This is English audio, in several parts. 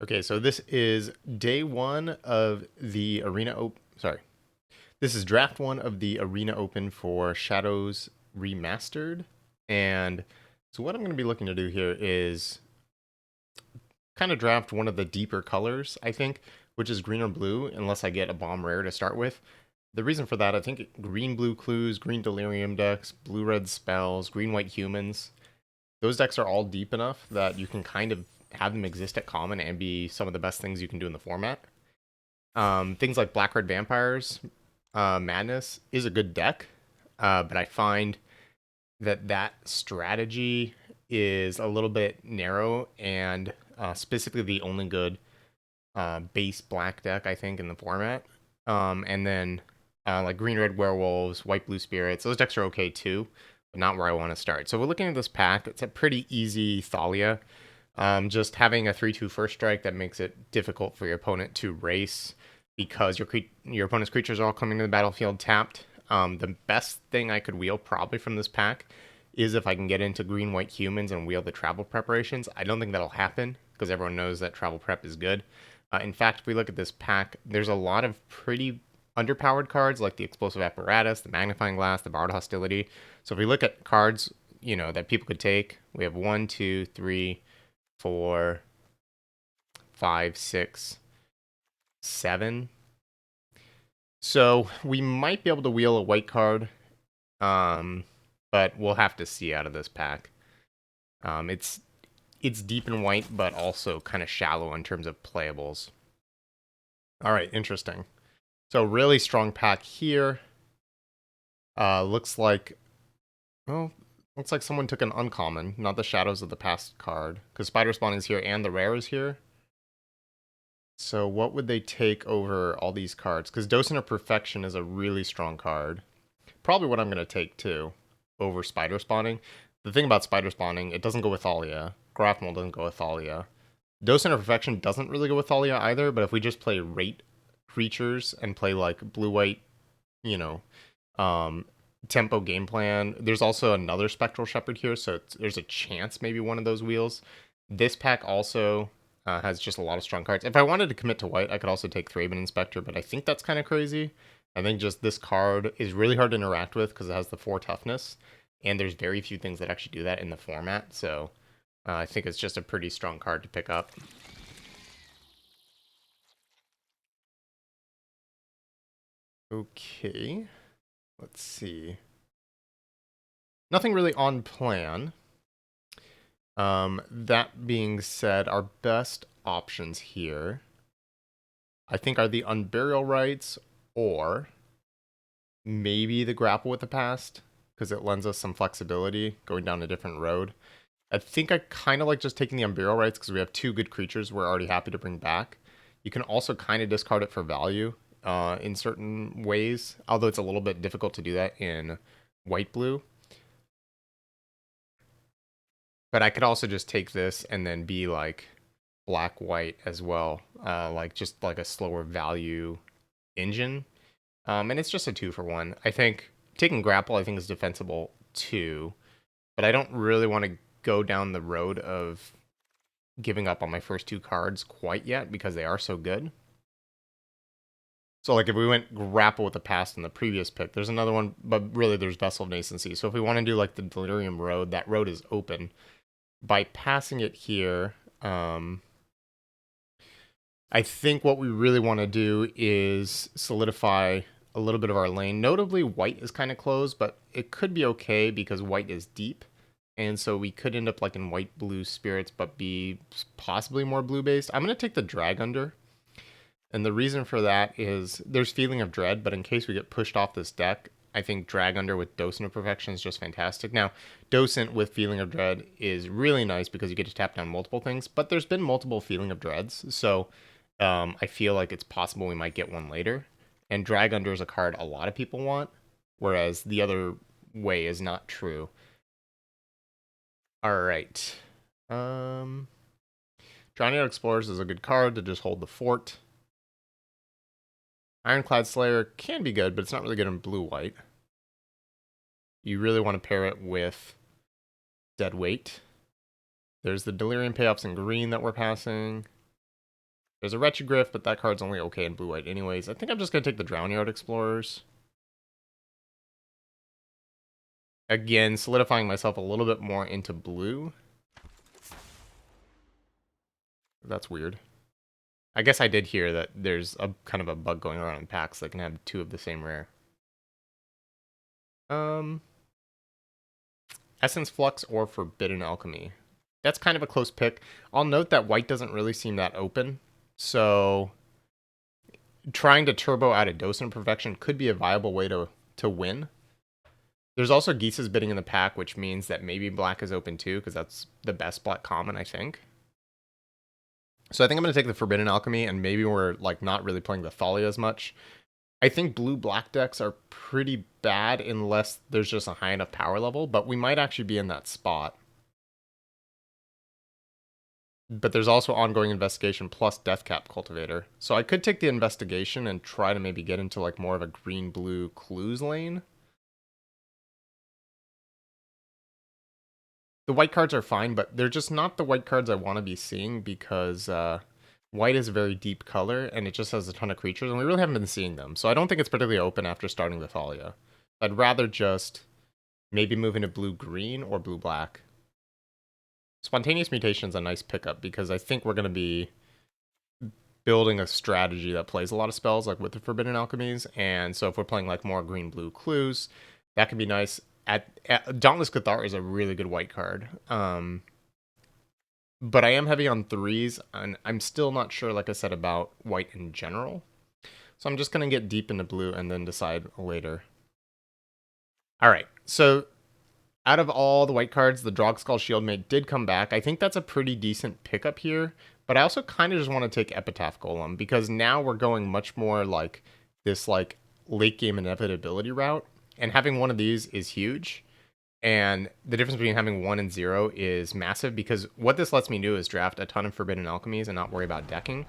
Okay, so this is day one of the this is draft one of the Arena Open for Shadows Remastered. And so what I'm going to be looking to do here is kind of draft one of the deeper colors, I think, which is green or blue, unless I get a bomb rare to start with. The reason for that, I think green blue clues, green delirium decks, blue red spells, green white humans, those decks are all deep enough that you can kind of have them exist at common and be some of the best things you can do in the format. Things like Black Red Vampires, Madness is a good deck, but I find that strategy is a little bit narrow and specifically the only good base black deck I think in the format. And then like Green Red Werewolves, White Blue Spirits, those decks are okay too, but not where I want to start. So we're looking at this pack. It's a pretty easy Thalia. Just having a 3/2 first strike that makes it difficult for your opponent to race because your opponent's creatures are all coming to the battlefield tapped. The best thing I could wheel probably from this pack is if I can get into green white humans and wheel the travel preparations. I don't think that'll happen because everyone knows that travel prep is good. In fact, if we look at this pack, there's a lot of pretty underpowered cards like the explosive apparatus, the magnifying glass, the borrowed hostility. So if we look at cards, that people could take, we have 1, 2, 3, 4, 5, 6, 7. So we might be able to wheel a white card, but we'll have to see out of this pack. It's deep in white, but also kind of shallow in terms of playables. All right, interesting. So really strong pack here. Looks like someone took an uncommon, not the Shadows of the Past card, because Spider Spawn is here and the rare is here. So what would they take over all these cards? Because Docent of Perfection is a really strong card. Probably what I'm going to take too, over Spider Spawning. The thing about Spider Spawning, it doesn't go with Thalia. Graphnel doesn't go with Thalia. Docent of Perfection doesn't really go with Thalia either, but if we just play rate creatures and play like blue-white, you know, tempo game plan, there's also another Spectral Shepherd here, so there's a chance maybe one of those wheels. This pack also has just a lot of strong cards. If I wanted to commit to white, I could also take Thraben Inspector, but I think that's kind of crazy. I think just this card is really hard to interact with because it has the 4 toughness, and there's very few things that actually do that in the format, so I think it's just a pretty strong card to pick up. Okay, let's see. Nothing really on plan. That being said, our best options here, I think, are the Unburial Rites or maybe the Grapple with the Past, because it lends us some flexibility going down a different road. I think I kind of like just taking the Unburial Rites because we have 2 good creatures we're already happy to bring back. You can also kind of discard it for value in certain ways, although it's a little bit difficult to do that in white-blue. But I could also just take this and then be like black-white as well, like just like a slower value engine. And it's just a 2-for-1. I think taking Grapple, I think, is defensible too, but I don't really want to go down the road of giving up on my first 2 cards quite yet because they are so good. So like if we went Grapple with the Past in the previous pick, there's another one, but really there's Vessel of Nascency. So if we want to do like the Delirium Road, that road is open. By passing it here, I think what we really want to do is solidify a little bit of our lane. Notably, white is kind of closed, but it could be okay because white is deep. And so we could end up like in white-blue spirits, but be possibly more blue-based. I'm going to take the Drag Under. And the reason for that is there's Feeling of Dread, but in case we get pushed off this deck, I think Drag Under with Docent of Perfection is just fantastic. Now, Docent with Feeling of Dread is really nice because you get to tap down multiple things, but there's been multiple Feeling of Dreads, so I feel like it's possible we might get one later. And Drag Under is a card a lot of people want, whereas the other way is not true. All right. Drowning Out Explorers is a good card to just hold the fort. Ironclad Slayer can be good, but it's not really good in blue-white. You really want to pair it with Dead Weight. There's the Delirium payoffs in green that we're passing. There's a Retrogriff, but that card's only okay in blue-white anyways. I think I'm just going to take the Drownyard Explorers. Again, solidifying myself a little bit more into blue. That's weird. I guess I did hear that there's a kind of a bug going around in packs that can have 2 of the same rare. Essence Flux or Forbidden Alchemy. That's kind of a close pick. I'll note that white doesn't really seem that open, so trying to turbo out a Docent Perfection could be a viable way to win. There's also Geese's bidding in the pack, which means that maybe black is open too, because that's the best black common, I think. So I think I'm going to take the Forbidden Alchemy, and maybe we're like not really playing the Thalia as much. I think blue-black decks are pretty bad unless there's just a high enough power level, but we might actually be in that spot. But there's also Ongoing Investigation plus Deathcap Cultivator. So I could take the Investigation and try to maybe get into like more of a green-blue clues lane. The white cards are fine, but they're just not the white cards I want to be seeing because white is a very deep color and it just has a ton of creatures and we really haven't been seeing them. So I don't think it's particularly open after starting the Thalia. I'd rather just maybe move into blue-green or blue-black. Spontaneous Mutation is a nice pickup because I think we're going to be building a strategy that plays a lot of spells like with the Forbidden Alchemies. And so if we're playing like more green-blue clues, that could be nice. Dauntless Cathar is a really good white card. But I am heavy on 3s, and I'm still not sure, like I said, about white in general. So I'm just going to get deep into blue and then decide later. All right, so out of all the white cards, the Drogskull Shieldmate did come back. I think that's a pretty decent pickup here, but I also kind of just want to take Epitaph Golem, because now we're going much more like this like late game inevitability route. And having one of these is huge. And the difference between having 1 and 0 is massive because what this lets me do is draft a ton of Forbidden Alchemies and not worry about decking.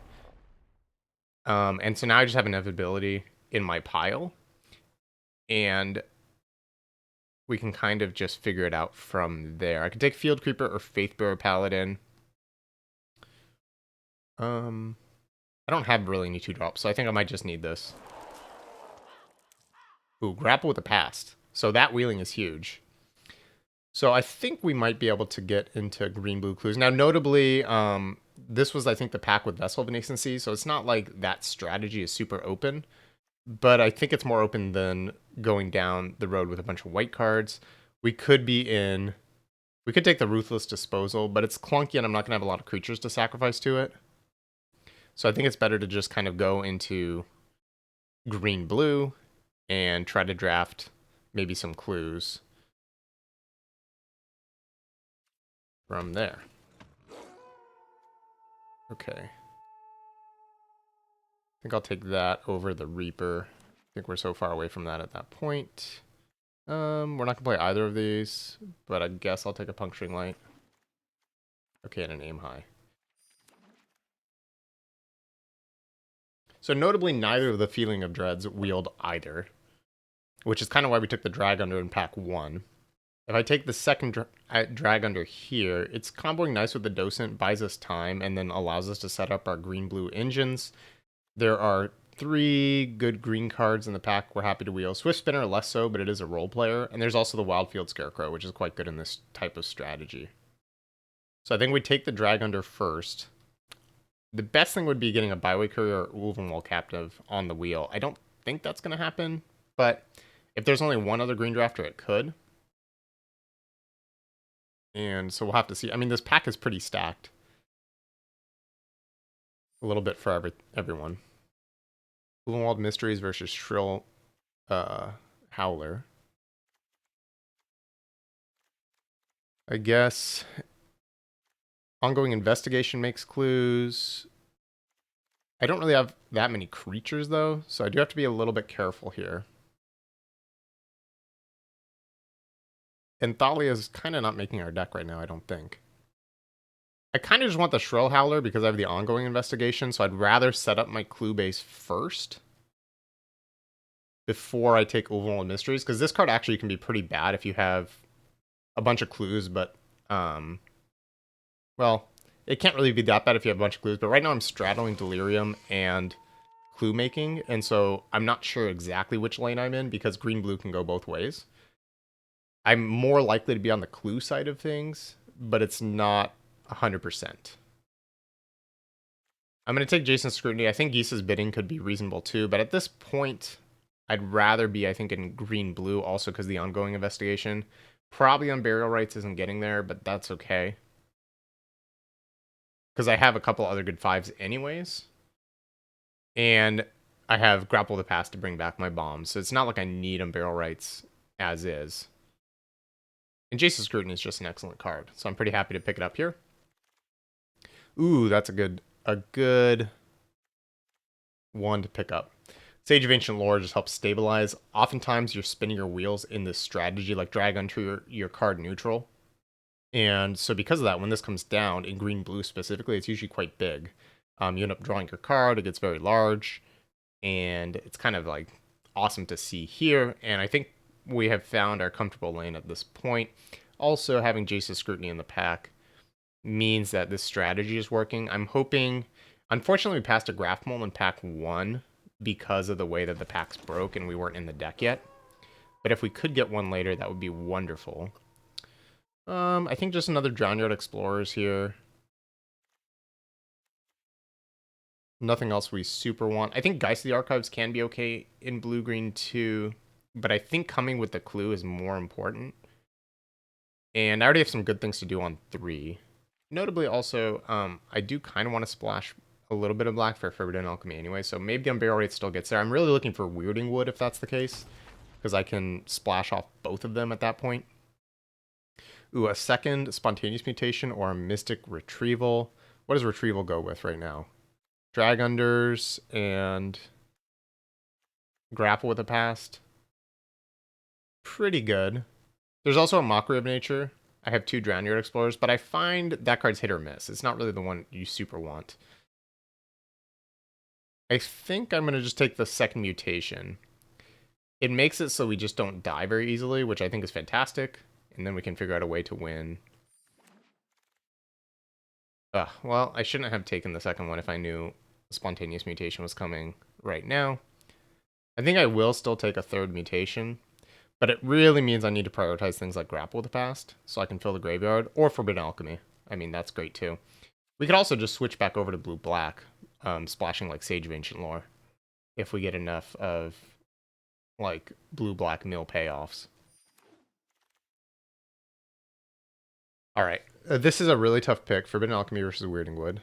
And so now I just have inevitability in my pile. And we can kind of just figure it out from there. I could take Field Creeper or Faithbearer Paladin. I don't have really any 2-drops, so I think I might just need this. Ooh, Grapple with the Past. So that wheeling is huge. So I think we might be able to get into green-blue clues. Now, notably, this was, I think, the pack with Vessel of Nascency, so it's not like that strategy is super open. But I think it's more open than going down the road with a bunch of white cards. We could take the Ruthless Disposal, but it's clunky and I'm not going to have a lot of creatures to sacrifice to it. So I think it's better to just kind of go into green-blue and try to draft maybe some clues from there. Okay. I think I'll take that over the Reaper. I think we're so far away from that at that point. We're not going to play either of these, but I guess I'll take a Puncturing Light. Okay, and an Aim High. So notably, neither of the Feeling of Dreads wield either, which is kind of why we took the Drag Under in pack 1. If I take the second Drag Under here, it's comboing nice with the Docent, buys us time, and then allows us to set up our green-blue engines. There are 3 good green cards in the pack we're happy to wheel. Swift Spinner, less so, but it is a role player. And there's also the Wildfield Scarecrow, which is quite good in this type of strategy. So I think we take the Drag Under first. The best thing would be getting a Byway Courier or Ulvenwald Captive on the wheel. I don't think that's going to happen, but if there's only one other green drafter, it could. And so we'll have to see. I mean, this pack is pretty stacked. A little bit for everyone. Ulvenwald Mysteries versus Shrill Howler. I guess Ongoing Investigation makes clues. I don't really have that many creatures, though, so I do have to be a little bit careful here. And Thalia is kind of not making our deck right now, I don't think. I kind of just want the Shrill Howler because I have the Ongoing Investigation, so I'd rather set up my clue base first before I take Ulvenwald Mysteries, because this card actually can be pretty bad if you have a bunch of clues, but, well, It can't really be that bad if you have a bunch of clues, but right now I'm straddling Delirium and clue making, and so I'm not sure exactly which lane I'm in because green-blue can go both ways. I'm more likely to be on the clue side of things, but it's not 100%. I'm going to take Jason's scrutiny. I think Geese's bidding could be reasonable too, but at this point, I'd rather be, I think, in green-blue also because the ongoing investigation. Probably on burial rights isn't getting there, but that's okay. Because I have a couple other good 5s anyways. And I have grapple the past to bring back my bombs, so it's not like I need on barrel rights as is. And Jason's scrutiny is just an excellent card, so I'm pretty happy to pick it up here. Ooh, that's a good one to pick up. Sage of Ancient Lore just helps stabilize. Oftentimes you're spinning your wheels in this strategy, like drag onto your card neutral. And so because of that, when this comes down, in green-blue specifically, it's usually quite big. You end up drawing your card, it gets very large, and it's kind of like awesome to see here. And I think we have found our comfortable lane at this point. Also, having Jason's Scrutiny in the pack means that this strategy is working. I'm hoping, unfortunately, we passed a Graph Mole in pack 1 because of the way that the packs broke and we weren't in the deck yet. But if we could get one later, that would be wonderful. I think just another Drownyard Explorers here. Nothing else we super want. I think Geist of the Archives can be okay in blue-green too, but I think coming with the clue is more important. And I already have some good things to do on 3. Notably also, I do kind of want to splash a little bit of black for Forbidden Alchemy anyway, so maybe the Unburial Rate still gets there. I'm really looking for Weirding Wood if that's the case, because I can splash off both of them at that point. Ooh, a second Spontaneous Mutation or a Mystic Retrieval. What does Retrieval go with right now? Drag Unders and Grapple with the Past. Pretty good. There's also a Mockery of Nature. I have 2 Drownyard Explorers, but I find that card's hit or miss. It's not really the one you super want. I think I'm going to just take the second mutation. It makes it so we just don't die very easily, which I think is fantastic. And then we can figure out a way to win. Well, I shouldn't have taken the second one if I knew Spontaneous Mutation was coming right now. I think I will still take a third mutation, but it really means I need to prioritize things like Grapple with the Past, so I can fill the graveyard, or Forbidden Alchemy. I mean, that's great too. We could also just switch back over to blue-black, splashing like Sage of Ancient Lore, if we get enough of like blue-black mill payoffs. Alright, this is a really tough pick, Forbidden Alchemy versus Weirding Wood.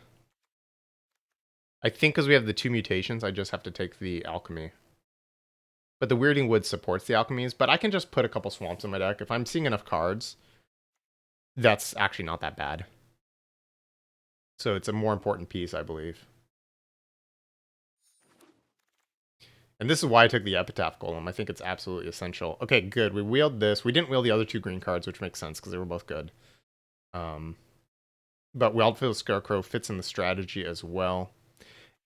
I think because we have the 2 mutations, I just have to take the Alchemy. But the Weirding Wood supports the Alchemies, but I can just put a couple Swamps in my deck. If I'm seeing enough cards, that's actually not that bad. So it's a more important piece, I believe. And this is why I took the Epitaph Golem. I think it's absolutely essential. Okay, good. We wheeled this. We didn't wheel the other 2 green cards, which makes sense because they were both good. But Wildfield Scarecrow fits in the strategy as well.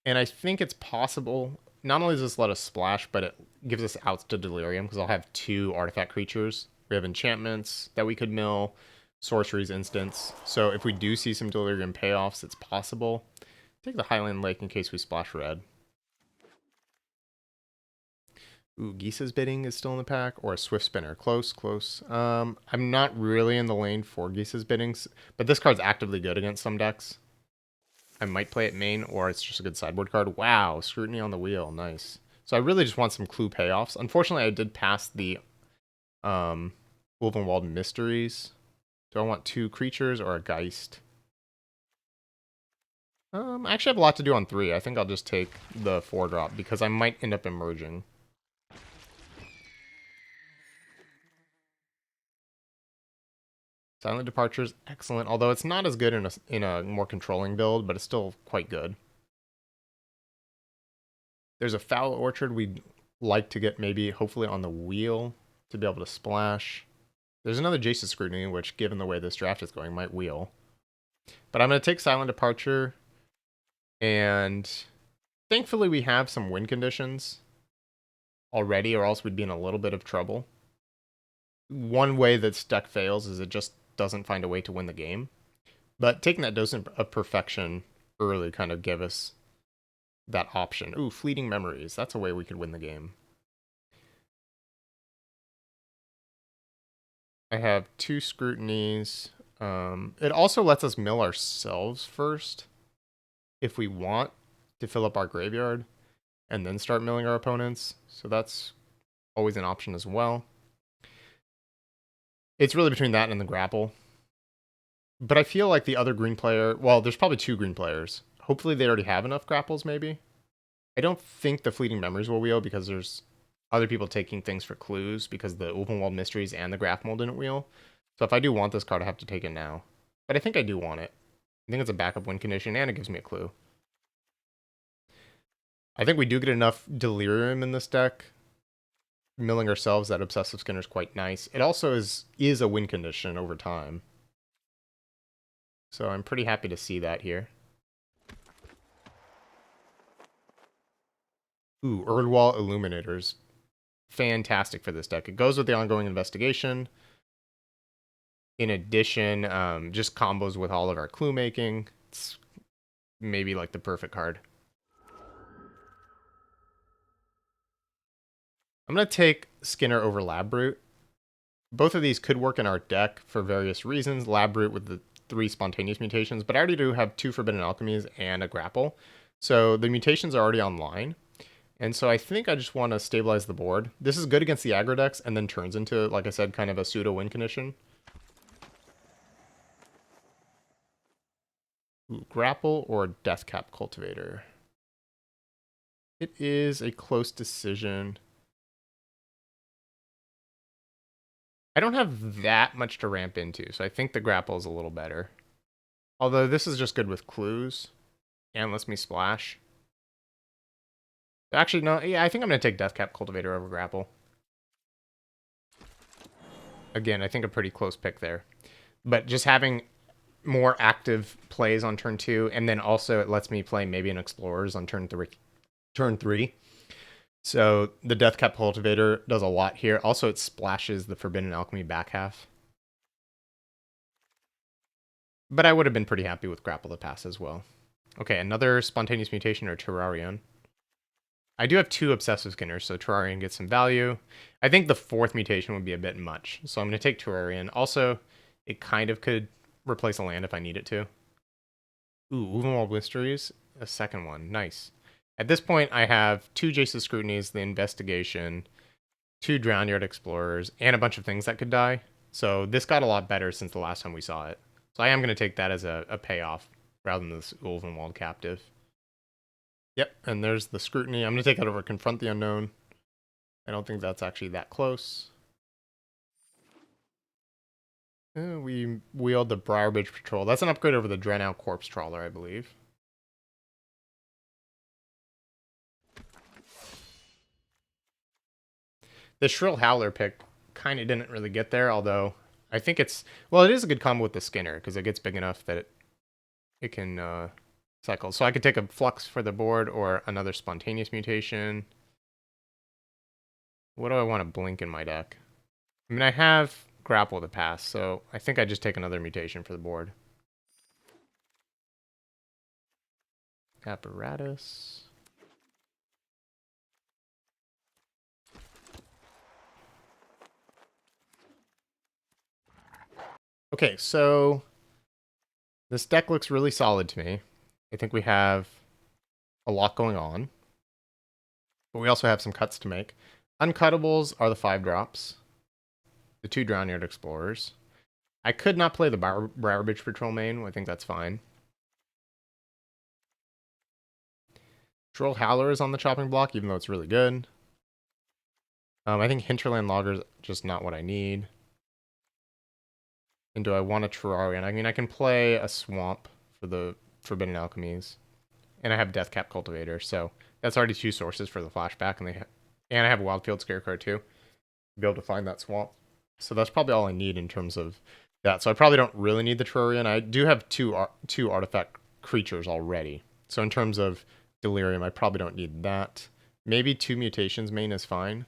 And I think it's possible, not only does this let us splash, but it gives us outs to Delirium, because I'll have 2 artifact creatures. We have enchantments that we could mill, sorceries, instants. So if we do see some Delirium payoffs, it's possible. Take the Highland Lake in case we splash red. Ooh, Geese's bidding is still in the pack, or a Swift Spinner. Close, close. I'm not really in the lane for Geese's biddings, but this card's actively good against some decks. I might play it main, or it's just a good sideboard card. Wow, Scrutiny on the Wheel, nice. So I really just want some clue payoffs. Unfortunately, I did pass the Wolvenwald Mysteries. Do I want 2 creatures or a Geist? I actually have a lot to do on 3. I think I'll just take the 4-drop, because I might end up emerging. Silent Departure is excellent, although it's not as good in a more controlling build, but it's still quite good. There's a Foul Orchard we'd like to get maybe, hopefully, on the wheel to be able to splash. There's another Jason's Scrutiny, which, given the way this draft is going, might wheel. But I'm going to take Silent Departure, and thankfully we have some win conditions already, or else we'd be in a little bit of trouble. One way that deck fails is it just doesn't find a way to win the game. But taking that dose of perfection early kind of gave us that option. Ooh, fleeting memories. That's a way we could win the game. I have 2 scrutinies. It also lets us mill ourselves first if we want to fill up our graveyard and then start milling our opponents. So that's always an option as well. It's really between that and the grapple. But I feel like the other green player, well, there's probably 2 green players. Hopefully they already have enough grapples, maybe. I don't think the fleeting memories will wheel because there's other people taking things for clues because the Ulvenwald Mysteries and the Graph Mold didn't wheel. So if I do want this card, I have to take it now. But I think I do want it. I think it's a backup win condition and it gives me a clue. I think we do get enough Delirium in this deck. Milling ourselves, that Obsessive Skinner is quite nice. It also is a win condition over time. So I'm pretty happy to see that here. Ooh, Erdwall Illuminators. Fantastic for this deck. It goes with the ongoing investigation. In addition, just combos with all of our clue making. It's maybe like the perfect card. I'm going to take Skinner over Lab Brute. Both of these could work in our deck for various reasons. Lab Brute with the 3 spontaneous mutations, but I already do have 2 Forbidden Alchemies and a Grapple. So the mutations are already online. And so I think I just want to stabilize the board. This is good against the aggro decks and then turns into, like I said, kind of a pseudo win condition. Ooh, Grapple or Deathcap Cultivator. It is a close decision. I don't have that much to ramp into, so I think the Grapple is a little better. Although this is just good with clues and lets me splash. Actually, no, yeah, I think I'm going to take Deathcap Cultivator over Grapple. Again, I think a pretty close pick there. But just having more active plays on turn 2, and then also it lets me play maybe an Explorers on turn 3. So the Deathcap Cultivator does a lot here. Also, it splashes the Forbidden Alchemy back half. But I would have been pretty happy with Grapple to pass as well. Okay, another Spontaneous Mutation or Terrarion. I do have 2 Obsessive Skinners, so Terrarion gets some value. I think the 4th mutation would be a bit much, so I'm going to take Terrarion. Also, it kind of could replace a land if I need it to. Ooh, Ulvenwald Mysteries, a second one. Nice. At this point, I have 2 Jace's Scrutinies, the Investigation, 2 Drownyard Explorers, and a bunch of things that could die. So this got a lot better since the last time we saw it. So I am going to take that as a payoff rather than this Ulvenwald Captive. Yep, and there's the Scrutiny. I'm going to take that over Confront the Unknown. I don't think that's actually that close. We wield the Briarbridge Patrol. That's an upgrade over the Drenau Corpse Trawler, I believe. The Shrill Howler pick kind of didn't really get there, although I think it's... Well, it is a good combo with the Skinner, because it gets big enough that it can cycle. So I could take a Flux for the board or another Spontaneous Mutation. What do I want to blink in my deck? I mean, I have Grapple to pass, so I think I just take another mutation for the board. Apparatus. Okay, so this deck looks really solid to me. I think we have a lot going on, but we also have some cuts to make. Uncuttables are the 5 drops, the 2 Drownyard Explorers. I could not play the Briarbridge Patrol main. I think that's fine. Troll Howler is on the chopping block, even though it's really good. I think Hinterland Logger is just not what I need. And do I want a Terrarion? I mean, I can play a Swamp for the Forbidden Alchemies. And I have Deathcap Cultivator, so that's already 2 sources for the flashback. And I have Wildfield Scarecrow too, to be able to find that Swamp. So that's probably all I need in terms of that. So I probably don't really need the Terrarion. I do have two artifact creatures already. So in terms of Delirium, I probably don't need that. Maybe 2 Mutations main is fine.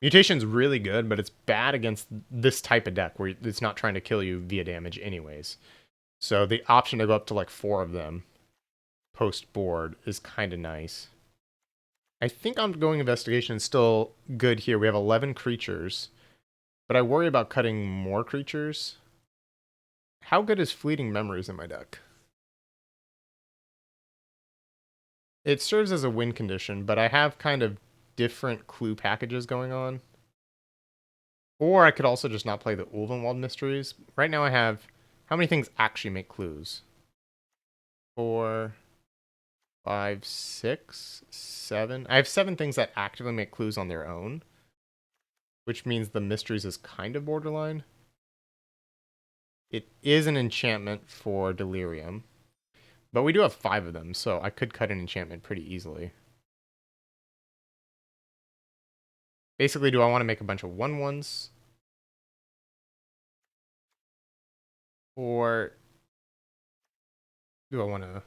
Mutation's really good, but it's bad against this type of deck where it's not trying to kill you via damage anyways. So the option to go up to like 4 of them post board is kind of nice. I think ongoing investigation is still good here. We have 11 creatures, but I worry about cutting more creatures. How good is fleeting memories in my deck? It serves as a win condition, but I have kind of different clue packages going on. Or I could also just not play the Ulvenwald mysteries. Right now I have, how many things actually make clues? 4, 5, 6, 7. I have 7 things that actively make clues on their own, which means the mysteries is kind of borderline. It is an enchantment for Delirium, but we do have 5 of them, so I could cut an enchantment pretty easily. Basically, do I want to make a bunch of 1/1s? Or do I want to...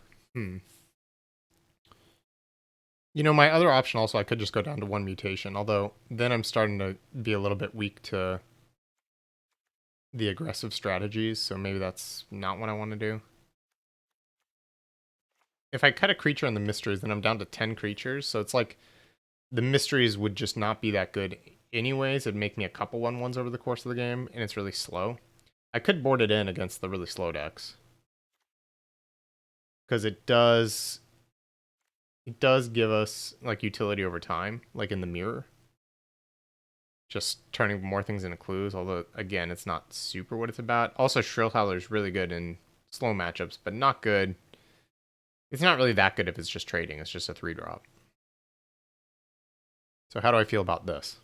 You know, my other option also, I could just go down to 1 mutation, although then I'm starting to be a little bit weak to the aggressive strategies, so maybe that's not what I want to do. If I cut a creature in the mysteries, then I'm down to 10 creatures, so it's like the mysteries would just not be that good anyways. It'd make me a couple 1/1s over the course of the game, and it's really slow. I could board it in against the really slow decks, because it does give us like utility over time, like in the mirror. Just turning more things into clues, although again, it's not super what it's about. Also, Shrill Howler is really good in slow matchups, but not good. It's not really that good if it's just trading. It's just a 3-drop. So how do I feel about this?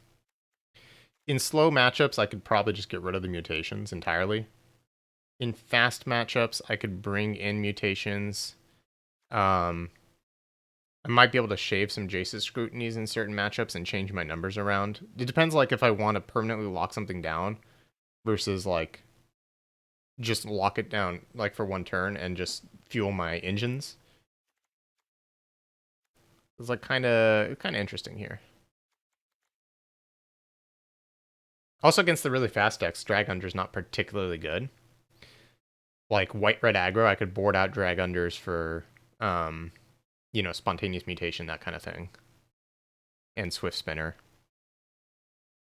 In slow matchups, I could probably just get rid of the mutations entirely. In fast matchups, I could bring in mutations. I might be able to shave some Jace's scrutinies in certain matchups and change my numbers around. It depends, like, if I want to permanently lock something down versus, like, just lock it down, like, for 1 turn and just fuel my engines. It's, like, kind of interesting here. Also, against the really fast decks, Drag Under's not particularly good. Like, white-red aggro, I could board out Drag Unders for, spontaneous mutation, that kind of thing. And Swift Spinner.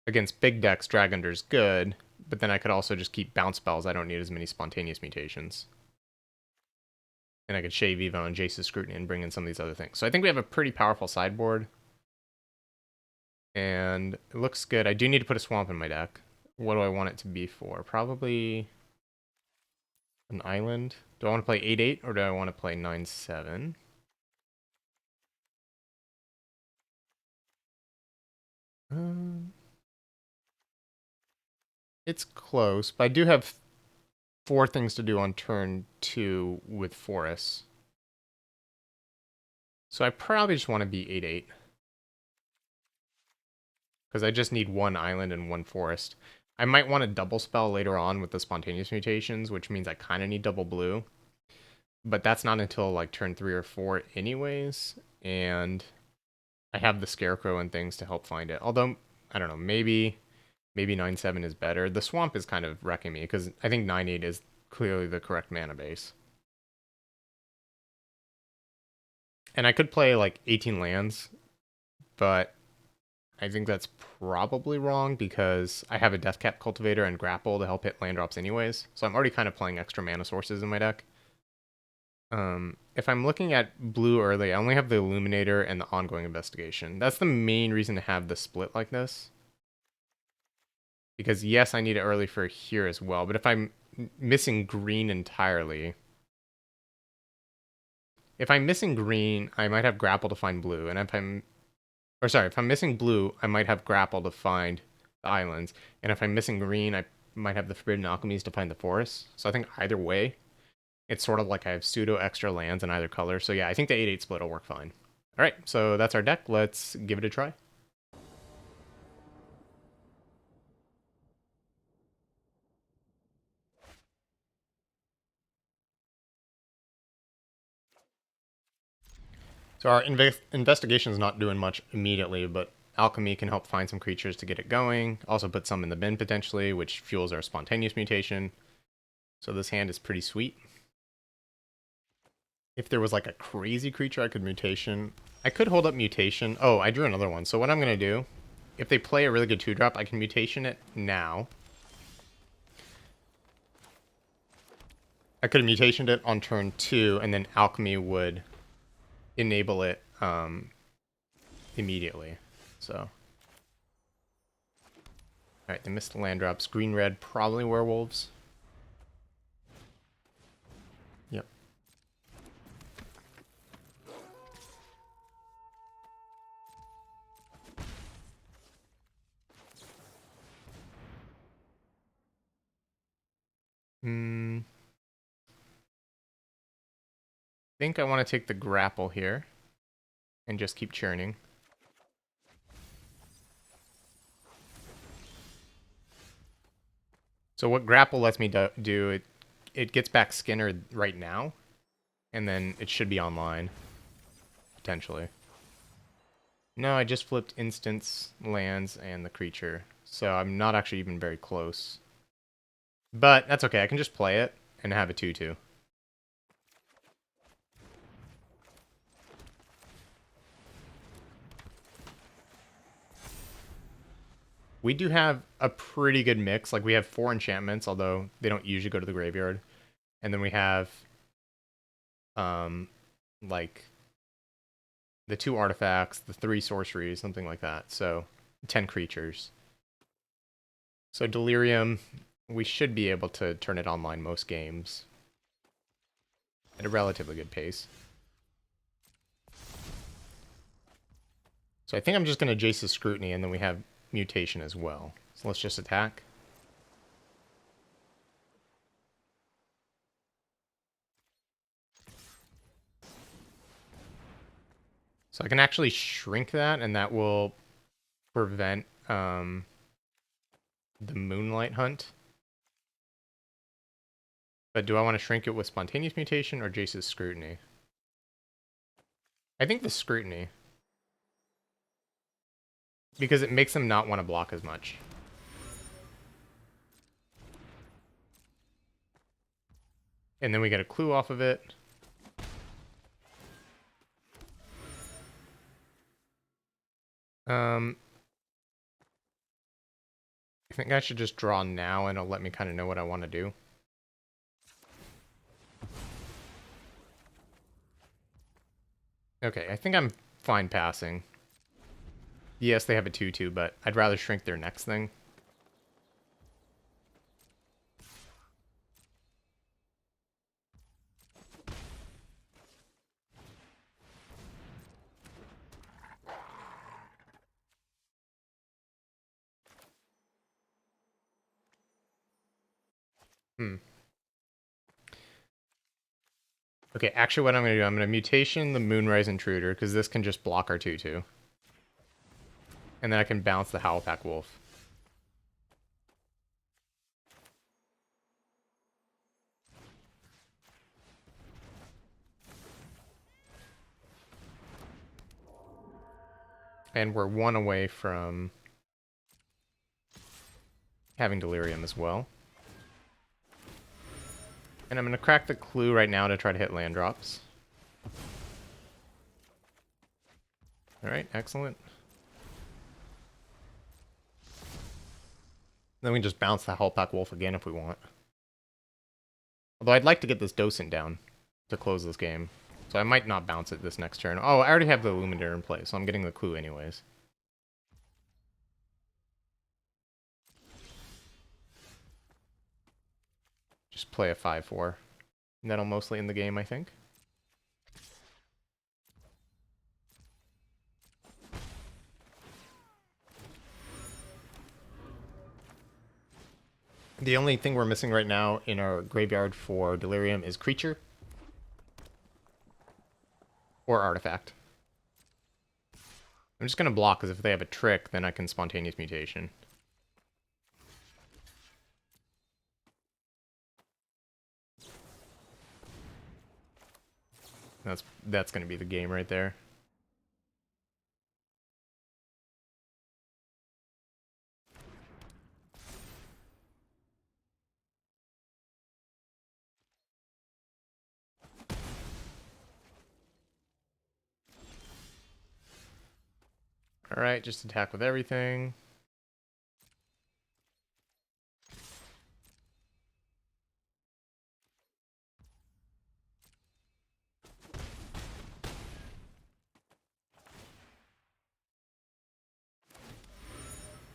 Against big decks, Drag Under's good, but then I could also just keep bounce spells. I don't need as many spontaneous mutations. And I could shave Evo and Jace's Scrutiny and bring in some of these other things. So I think we have a pretty powerful sideboard. And it looks good. I do need to put a swamp in my deck. What do I want it to be for? Probably an island. Do I want to play 8/8 or do I want to play 9/7? It's close, but I do have 4 things to do on turn 2 with forests. So I probably just want to be 8/8. Because I just need 1 island and 1 forest. I might want to double spell later on with the spontaneous mutations, which means I kind of need double blue. But that's not until like turn 3 or 4 anyways. And I have the scarecrow and things to help find it. Although, I don't know, maybe 9/7 is better. The swamp is kind of wrecking me because I think 9/8 is clearly the correct mana base. And I could play like 18 lands, but I think that's probably wrong because I have a Deathcap Cultivator and Grapple to help hit land drops anyways. So I'm already kind of playing extra mana sources in my deck. If I'm looking at blue early, I only have the Illuminator and the Ongoing Investigation. That's the main reason to have the split like this. Because yes, I need it early for here as well, but if I'm missing green entirely... If I'm missing green, I might have Grapple to find blue, and if I'm missing blue, I might have Grapple to find the islands. And if I'm missing green, I might have the Forbidden Alchemies to find the forests. So I think either way, it's sort of like I have pseudo extra lands in either color. So yeah, I think the 8/8 split will work fine. All right, so that's our deck. Let's give it a try. So our investigation is not doing much immediately, but Alchemy can help find some creatures to get it going. Also put some in the bin potentially, which fuels our spontaneous mutation. So this hand is pretty sweet. if there was like a crazy creature I could mutation. I could hold up mutation. Oh, I drew another one. So what I'm going to do, if they play a really good 2-drop, I can mutation it now. I could have mutationed it on turn 2, and then Alchemy would enable it immediately. So, alright, they missed the land drops. Green, red, probably werewolves. Yep. I think I want to take the grapple here and just keep churning. So what grapple lets me do, it gets back Skinner right now, and then it should be online, potentially. No, I just flipped instants, lands, and the creature, so I'm not actually even very close. But that's okay, I can just play it and have a 2/2. We do have a pretty good mix. Like, we have 4 enchantments, although they don't usually go to the graveyard. And then we have, like, the 2 artifacts, the 3 sorceries, something like that. So, 10 creatures. So, Delirium, we should be able to turn it online most games at a relatively good pace. So, I think I'm just going to Jace's Scrutiny, and then we have Mutation as well. So, let's just attack. So I can actually shrink that, and that will prevent the Moonlight Hunt. But do I want to shrink it with Spontaneous Mutation or Jace's Scrutiny? I think the Scrutiny. Because it makes them not want to block as much. And then we get a clue off of it. I think I should just draw now, and it'll let me kind of know what I want to do. Okay, I think I'm fine passing. Yes, they have a 2/2, but I'd rather shrink their next thing. Okay, actually what I'm going to do, I'm going to Mutation the Moonrise Intruder, because this can just block our 2/2. And then I can bounce the Howlpack Wolf. And we're 1 away from having Delirium as well. And I'm going to crack the clue right now to try to hit land drops. Alright, excellent. Then we can just bounce the Howlpack Wolf again if we want. Although I'd like to get this Docent down to close this game. So I might not bounce it this next turn. Oh, I already have the Illuminator in place, so I'm getting the clue anyways. Just play a 5/4. And that'll mostly end the game, I think. The only thing we're missing right now in our graveyard for Delirium is Creature. Or Artifact. I'm just going to block, because if they have a trick, then I can Spontaneous Mutation. That's going to be the game right there. Alright, just attack with everything.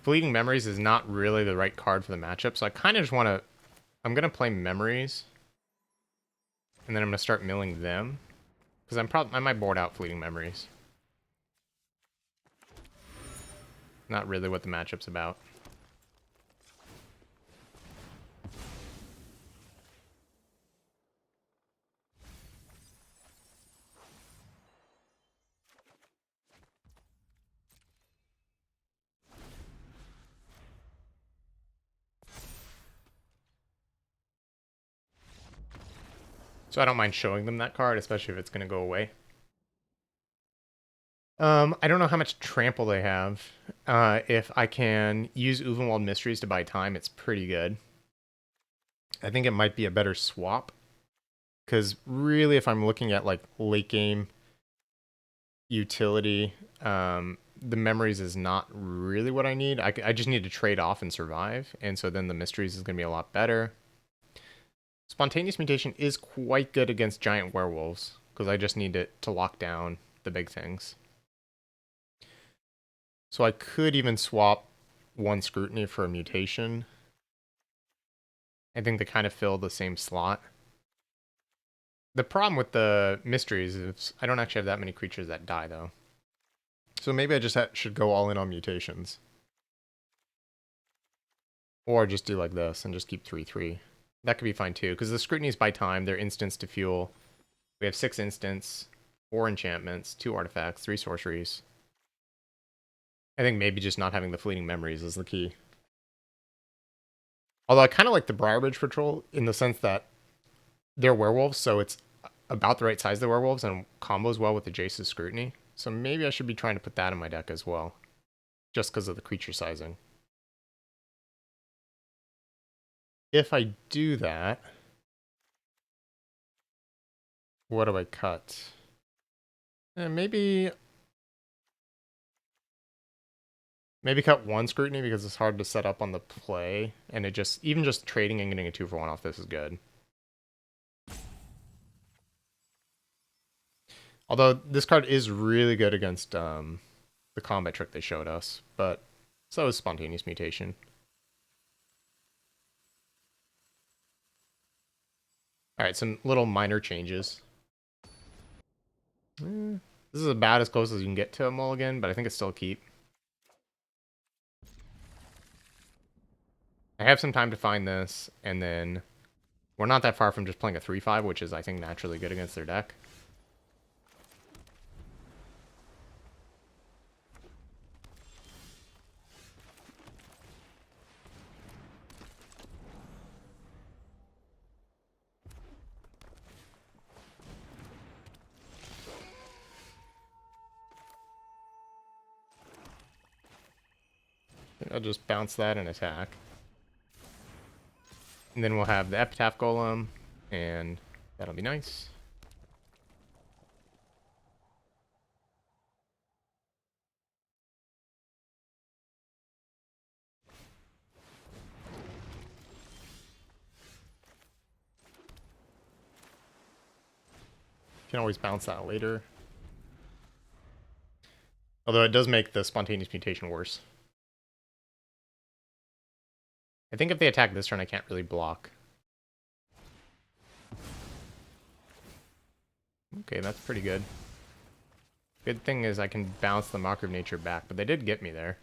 Fleeting Memories is not really the right card for the matchup, so I kind of just want to... I'm going to play Memories. And then I'm going to start milling them. Because I might board out Fleeting Memories. Not really what the matchup's about. So I don't mind showing them that card, especially if it's going to go away. I don't know how much trample they have. If I can use Uvenwald Mysteries to buy time, it's pretty good. I think it might be a better swap. Because really, if I'm looking at like late game utility, the Memories is not really what I need. I just need to trade off and survive. And so then the Mysteries is going to be a lot better. Spontaneous Mutation is quite good against giant werewolves. Because I just need it to lock down the big things. So I could even swap one Scrutiny for a Mutation. I think they kind of fill the same slot. The problem with the Mysteries is I don't actually have that many creatures that die, though. So maybe I just should go all in on Mutations. Or just do like this and just keep 3/3. That could be fine, too, because the Scrutinies by time, they're instants to fuel. We have 6 instants, 4 enchantments, 2 artifacts, 3 sorceries. I think maybe just not having the Fleeting Memories is the key. Although I kind of like the Briarbridge Patrol in the sense that they're werewolves, so it's about the right size of the werewolves and combos well with the Jace's Scrutiny. So maybe I should be trying to put that in my deck as well. Just because of the creature sizing. If I do that, what do I cut? Maybe cut 1 Scrutiny because it's hard to set up on the play. And it just, even just trading and getting a 2-for-1 off this is good. Although this card is really good against the combat trick they showed us. But so is Spontaneous Mutation. Alright, some little minor changes. This is about as close as you can get to a mulligan, but I think it's still a keep. I have some time to find this, and then we're not that far from just playing a 3/5, which is, I think, naturally good against their deck. I'll just bounce that and attack. And then we'll have the Epitaph Golem, and that'll be nice. Can always bounce that later. Although it does make the Spontaneous Mutation worse. I think if they attack this turn, I can't really block. Okay, that's pretty good. Good thing is I can bounce the Mocker of Nature back, but they did get me there.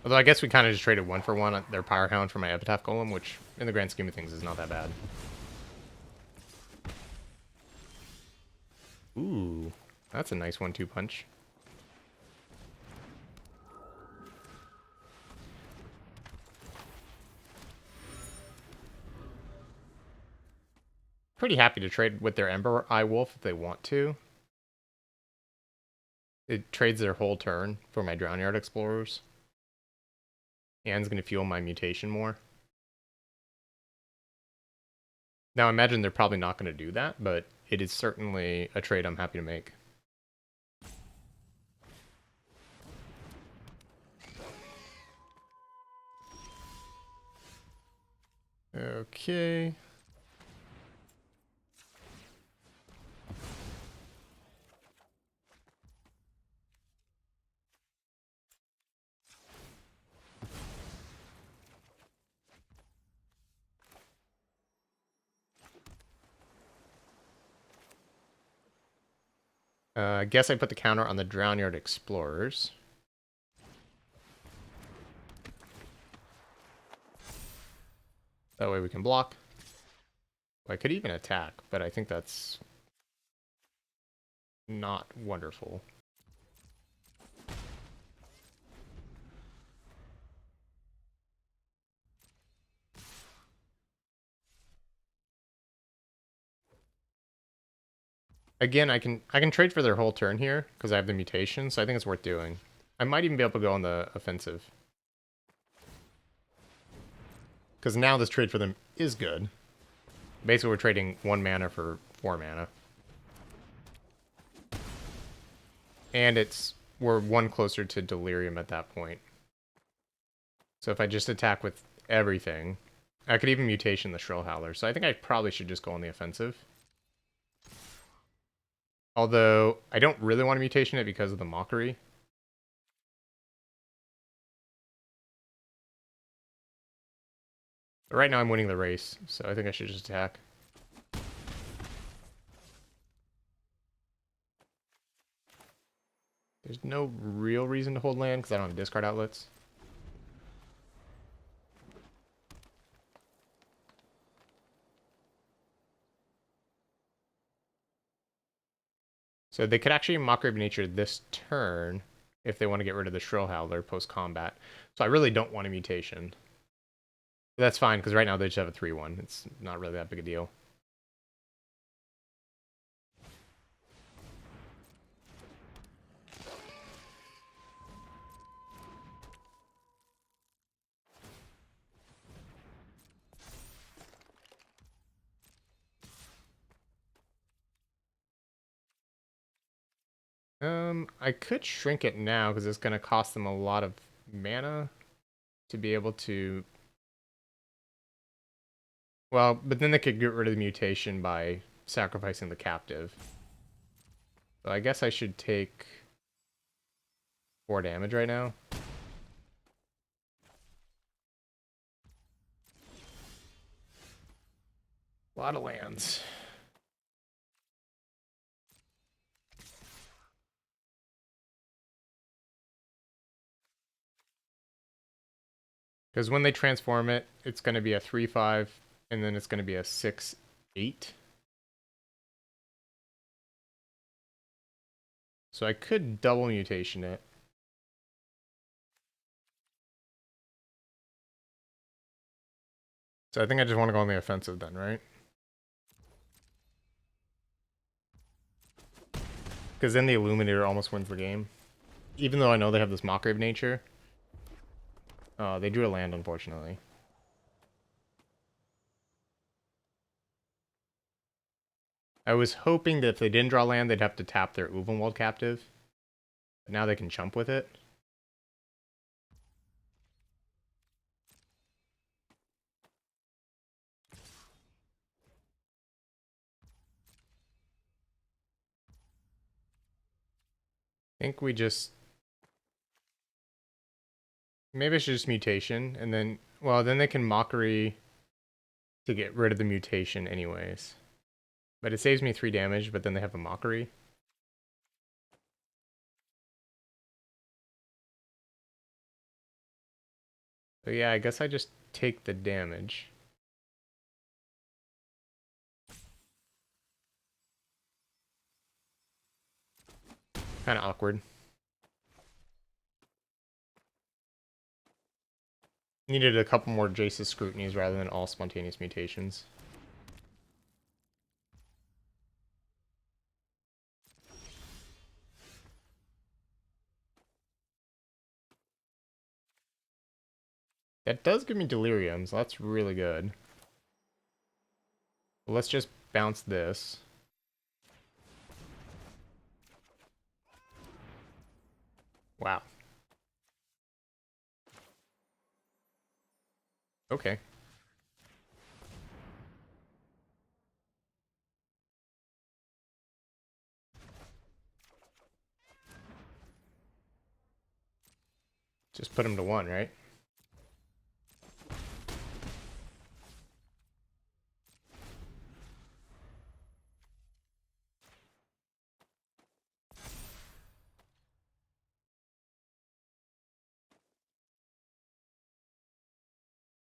Although I guess we kind of just traded 1-for-1 on their Pyre Hound for my Epitaph Golem, which in the grand scheme of things is not that bad. Ooh, that's a nice 1-2 punch. pretty happy to trade with their Ember Eye Wolf if they want to. It trades their whole turn for my Drownyard Explorers. And it's going to fuel my mutation more. Now, I imagine they're probably not going to do that, but it is certainly a trade I'm happy to make. Okay. I guess I put the counter on the Drownyard Explorers. That way we can block. Well, I could even attack, but I think that's not wonderful. Again, I can trade for their whole turn here because I have the mutation, so I think it's worth doing. I might even be able to go on the offensive. Because now this trade for them is good. Basically, we're trading 1 mana for 4 mana. And we're 1 closer to Delirium at that point. So if I just attack with everything, I could even mutation the Shrill Howler. So I think I probably should just go on the offensive. Although, I don't really want to mutation it because of the Mockery. But right now I'm winning the race, so I think I should just attack. There's no real reason to hold land because I don't have discard outlets. So they could actually Mockery of Nature this turn if they want to get rid of the Shrill Howler post-combat. So I really don't want a mutation. But that's fine, because right now they just have a 3-1. It's not really that big a deal. I could shrink it now because it's going to cost them a lot of mana to be able to... Well, but then they could get rid of the mutation by sacrificing the captive. So I guess I should take 4 damage right now. A lot of lands. Because when they transform it, it's going to be a 3-5, and then it's going to be a 6-8. So I could double mutation it. So I think I just want to go on the offensive then, right? Because then the Illuminator almost wins the game. Even though I know they have this Mockery of Nature. They drew a land, unfortunately. I was hoping that if they didn't draw land, they'd have to tap their Uvenwald Captive. But now they can chump with it. I think we just... Maybe it's just mutation, and then... Well, then they can Mockery to get rid of the mutation anyways. But it saves me 3 damage, but then they have a Mockery. So yeah, I guess I just take the damage. Kind of awkward. Needed a couple more Jace's Scrutinies rather than all spontaneous mutations. That does give me delirium, so that's really good. But let's just bounce this. Wow. Okay. Just put him to 1, right?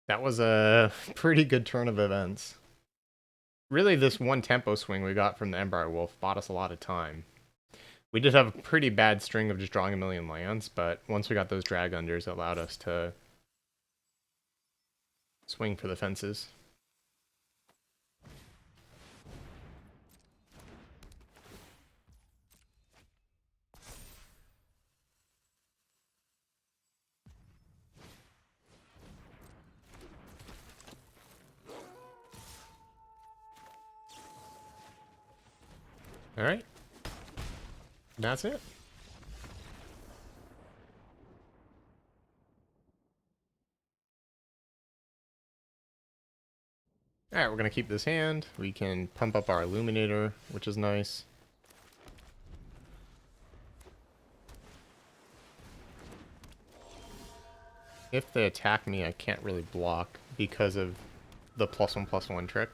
That was a pretty good turn of events. Really, this one tempo swing we got from the Empire Wolf bought us a lot of time. We did have a pretty bad string of just drawing a million lands, but once we got those drag unders, it allowed us to swing for the fences. All right. That's it. All right, we're going to keep this hand. We can pump up our Illuminator, which is nice. If they attack me, I can't really block because of the +1/+1 trick.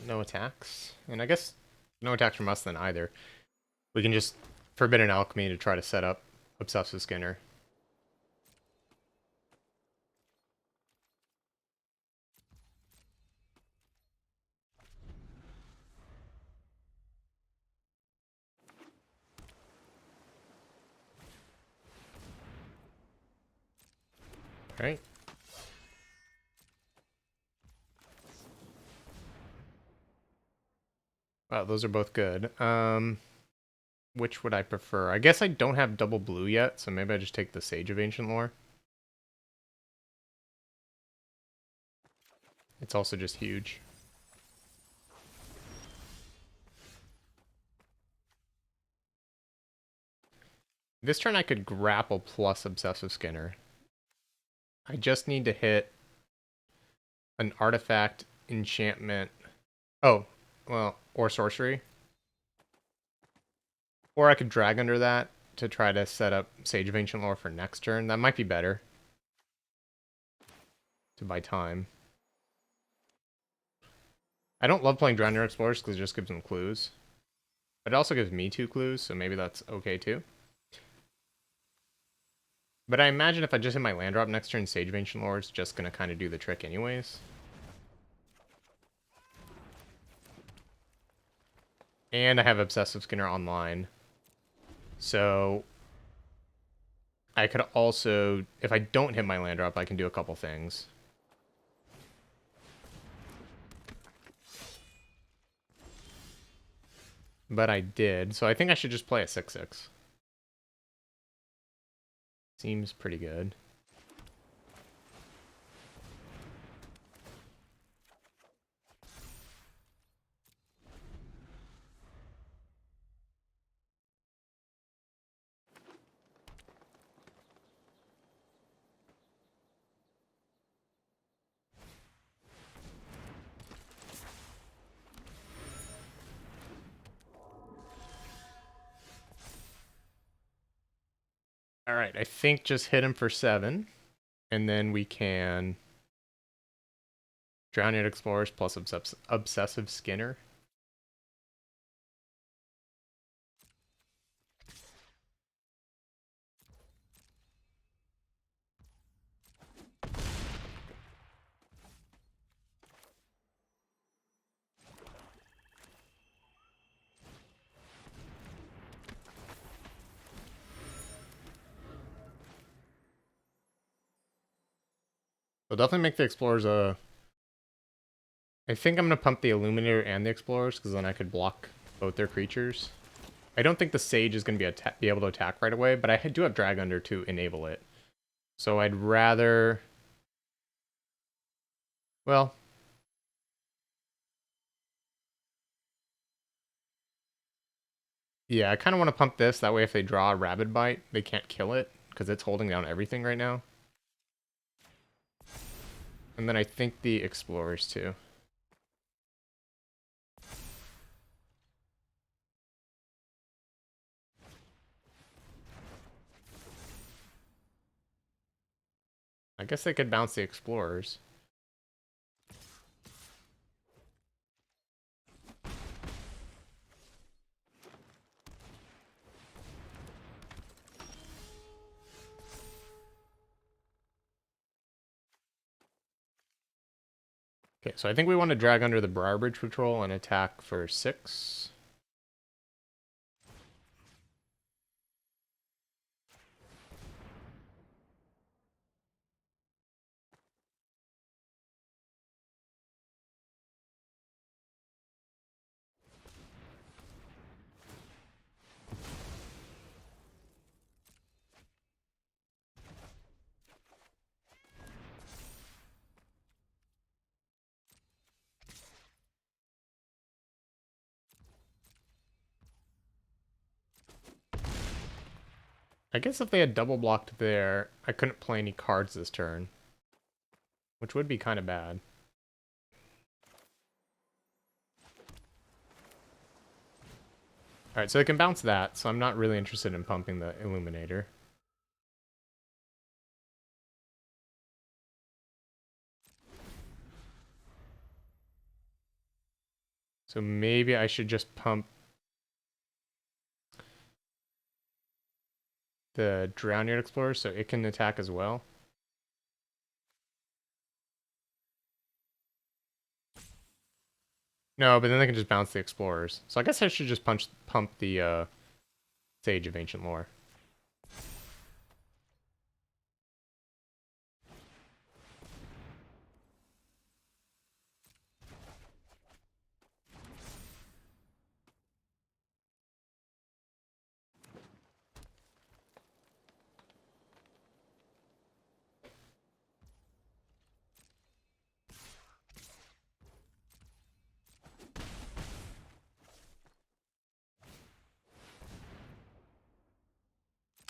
No attacks. And I guess no attacks from us then either. We can just Forbidden Alchemy to try to set up Obsessive Skinner. All right. Wow, those are both good. Which would I prefer? I guess I don't have double blue yet, so maybe I just take the Sage of Ancient Lore. It's also just huge. This turn I could grapple plus Obsessive Skinner. I just need to hit an artifact, enchantment. Oh, well, or sorcery. Or I could drag under that to try to set up Sage of Ancient Lore for next turn. That might be better. To buy time. I don't love playing Drowning Explorers because it just gives them clues. But it also gives me 2 clues, so maybe that's okay too. But I imagine if I just hit my land drop next turn, Sage of Ancient Lore is just going to kind of do the trick anyways. And I have Obsessive Skinner online. So I could also, if I don't hit my land drop, I can do a couple things. But I did, so I think I should just play a 6/6. Seems pretty good. All right, I think just hit him for 7. And then we can Drowning Explorers plus Obsessive Skinner. So definitely make the Explorers a I think I'm going to pump the Illuminator and the Explorers, because then I could block both their creatures. I don't think the Sage is going to be able to attack right away, but I do have Drag Under to enable it. So I'd rather... Well... Yeah, I kind of want to pump this. That way if they draw a Rabid Bite, they can't kill it, because it's holding down everything right now. And then I think the Explorers too. I guess they could bounce the Explorers. Okay, so I think we want to drag under the Briarbridge Patrol and attack for 6. I guess if they had double blocked there, I couldn't play any cards this turn, which would be kind of bad. Alright, so they can bounce that, so I'm not really interested in pumping the Illuminator. So maybe I should just pump the Drownyard Explorer so it can attack as well. No, but then they can just bounce the Explorers. So I guess I should just pump the Sage of Ancient Lore.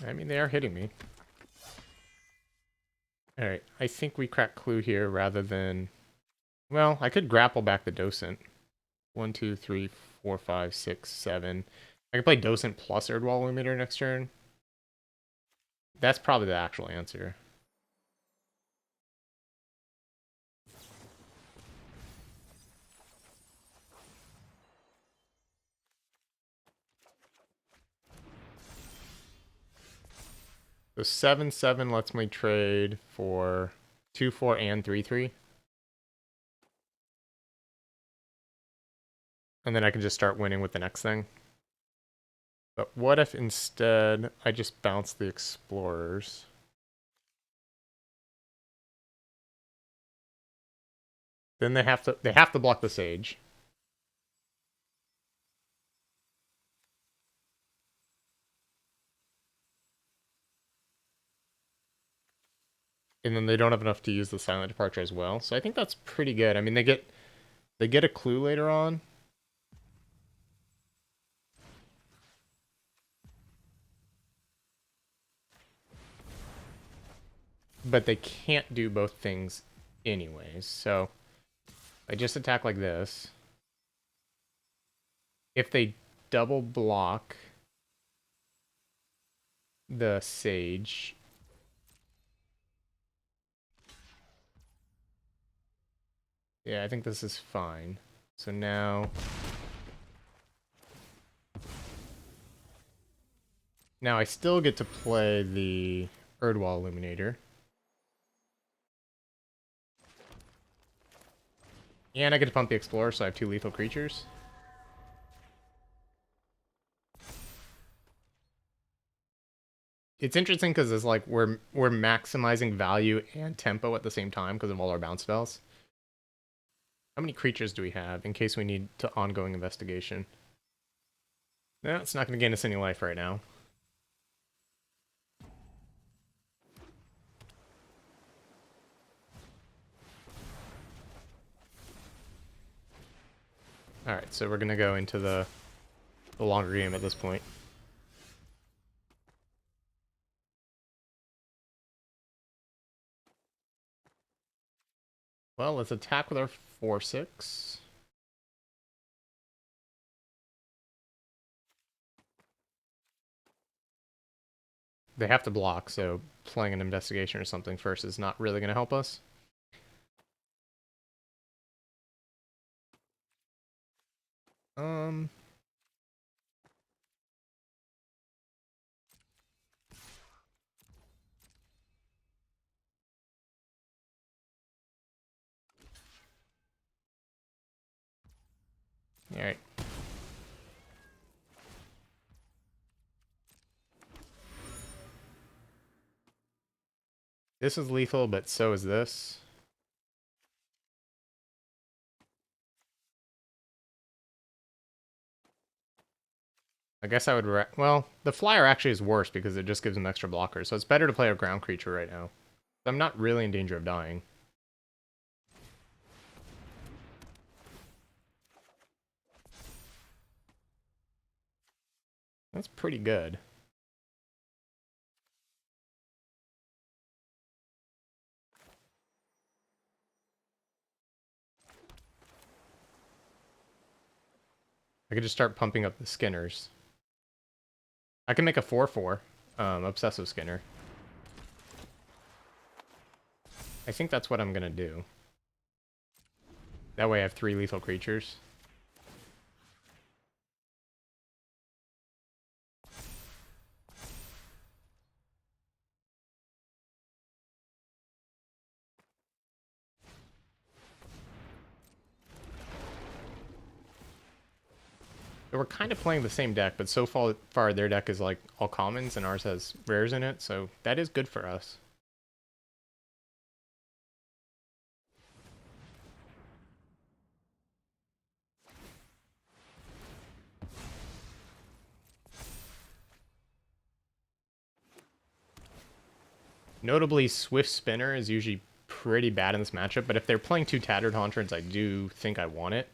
I mean, they are hitting me. Alright, I think we crack Clue here rather than... Well, I could grapple back the Docent. 1, 2, 3, 4, 5, 6, 7. I could play Docent plus Erdwall Illuminator next turn. That's probably the actual answer. So 7/7 lets me trade for 2/4 and 3/3. And then I can just start winning with the next thing. But what if instead I just bounce the Explorers? Then they have to block the Sage. And then they don't have enough to use the Silent Departure as well. So I think that's pretty good. I mean, they get a clue later on. But they can't do both things anyways. So I just attack like this. If they double block the Sage, yeah, I think this is fine. So now I still get to play the Erdwall Illuminator. And I get to pump the Explorer, so I have 2 lethal creatures. It's interesting because it's like we're maximizing value and tempo at the same time because of all our bounce spells. How many creatures do we have in case we need to ongoing investigation? No, it's not going to gain us any life right now. Alright, so we're going to go into the longer game at this point. Well, let's attack with our 4/6. They have to block, so playing an investigation or something first is not really going to help us. Alright. This is lethal, but so is this. I guess I would... well, the flyer actually is worse because it just gives them extra blockers, so it's better to play a ground creature right now. I'm not really in danger of dying. That's pretty good. I could just start pumping up the Skinners. I can make a 4/4 Obsessive Skinner. I think that's what I'm going to do. That way I have 3 lethal creatures. So we're kind of playing the same deck, but so far their deck is like all commons and ours has rares in it, so that is good for us. Notably, Swift Spinner is usually pretty bad in this matchup, but if they're playing 2 Tattered Hauntereds, I do think I want it.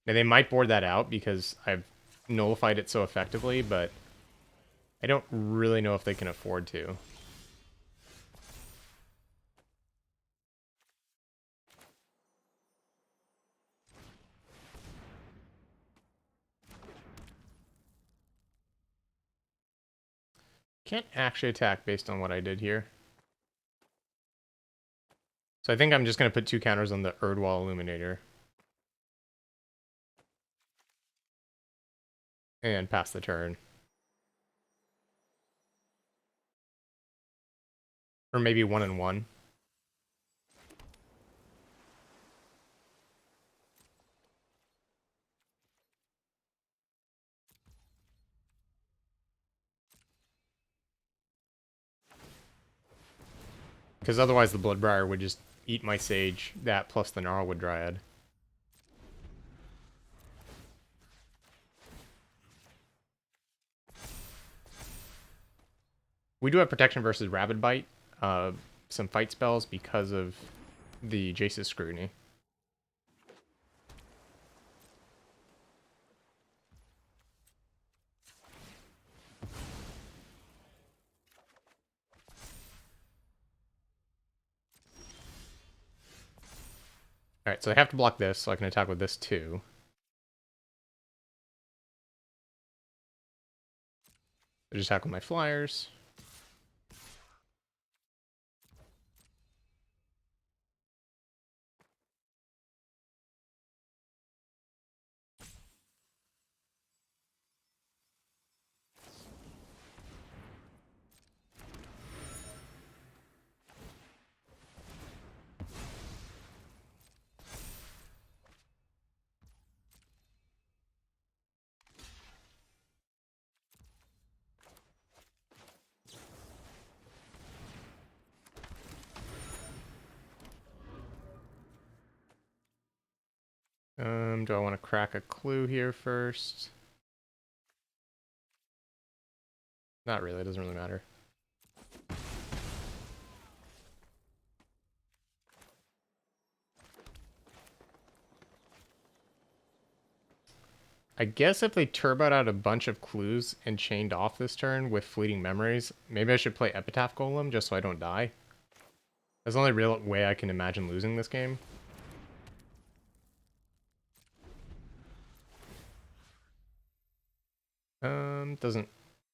Now, they might board that out because I've nullified it so effectively, but I don't really know if they can afford to. Can't actually attack based on what I did here. So I think I'm just going to put 2 counters on the Erdwall Illuminator. And pass the turn. Or maybe 1 and 1. Because otherwise the Bloodbriar would just eat my Sage, that plus the Gnarlwood Dryad. We do have protection versus Rabid Bite, some fight spells because of the Jace's Scrutiny. Alright, so I have to block this, so I can attack with this too. I just attack with my flyers. Do I want to crack a clue here first? Not really, it doesn't really matter. I guess if they turboed out a bunch of clues and chained off this turn with fleeting memories, maybe I should play Epitaph Golem just so I don't die. That's the only real way I can imagine losing this game. Doesn't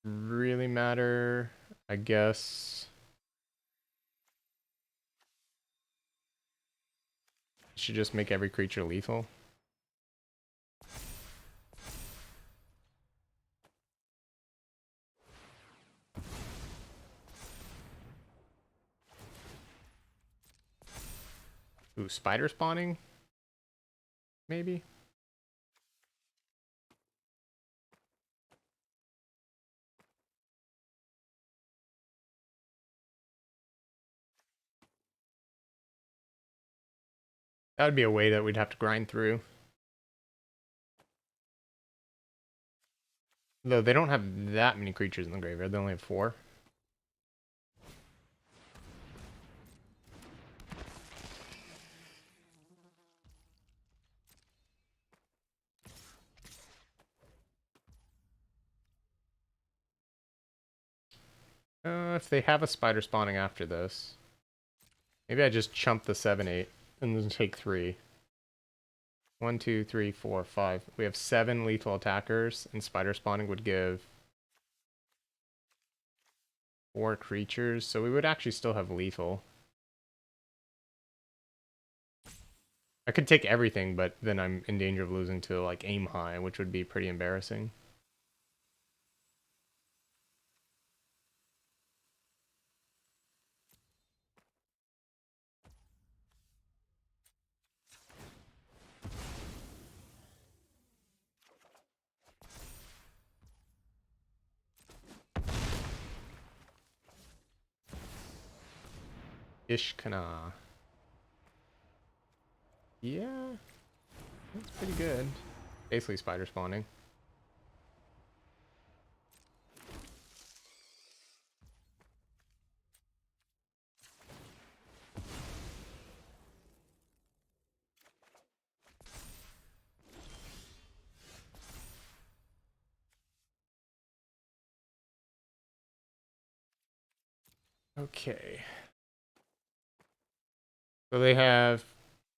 really matter, I guess. Should just make every creature lethal. Ooh, spider spawning? Maybe? That would be a way that we'd have to grind through. Though they don't have that many creatures in the graveyard, they only have 4. If they have a spider spawning after this, maybe I just chump the 7/8 and then take 3. 1, 2, 3, 4, 5. We have 7 lethal attackers, and spider spawning would give 4 creatures, so we would actually still have lethal. I could take everything, but then I'm in danger of losing to like aim high, which would be pretty embarrassing. Ishkana. Yeah, that's pretty good. Basically spider spawning. Okay. So they have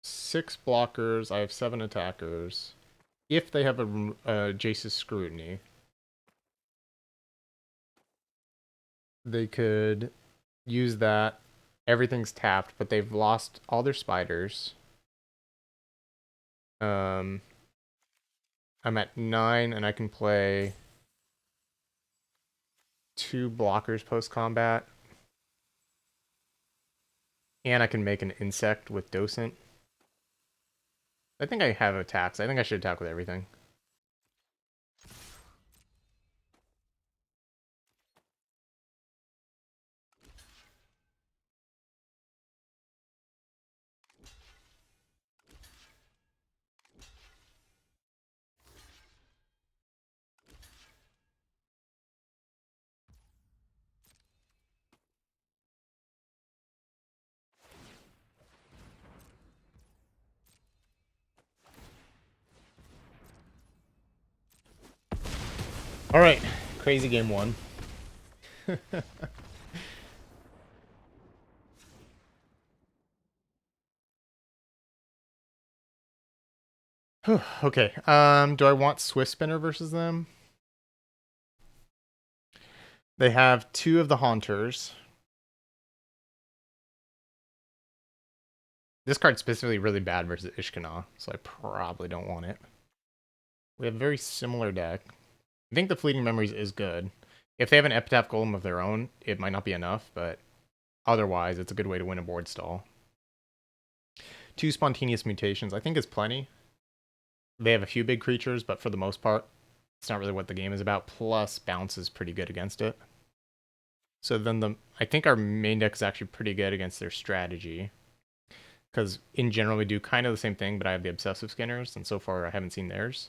6 blockers. I have 7 attackers. If they have a Jace's Scrutiny, they could use that. Everything's tapped, but they've lost all their spiders. I'm at 9, and I can play 2 blockers post-combat. And I can make an insect with Docent. I think I have attacks. I think I should attack with everything. All right, crazy game 1. Okay, do I want Swift Spinner versus them? They have 2 of the Haunters. This card's specifically really bad versus Ishkana, so I probably don't want it. We have a very similar deck. I think the Fleeting Memories is good. If they have an Epitaph Golem of their own, it might not be enough, but otherwise, it's a good way to win a board stall. 2 Spontaneous Mutations, I think is plenty. They have a few big creatures, but for the most part, it's not really what the game is about. Plus, bounce is pretty good against it. So then I think our main deck is actually pretty good against their strategy. Because in general, we do kind of the same thing, but I have the obsessive skinners, and so far I haven't seen theirs.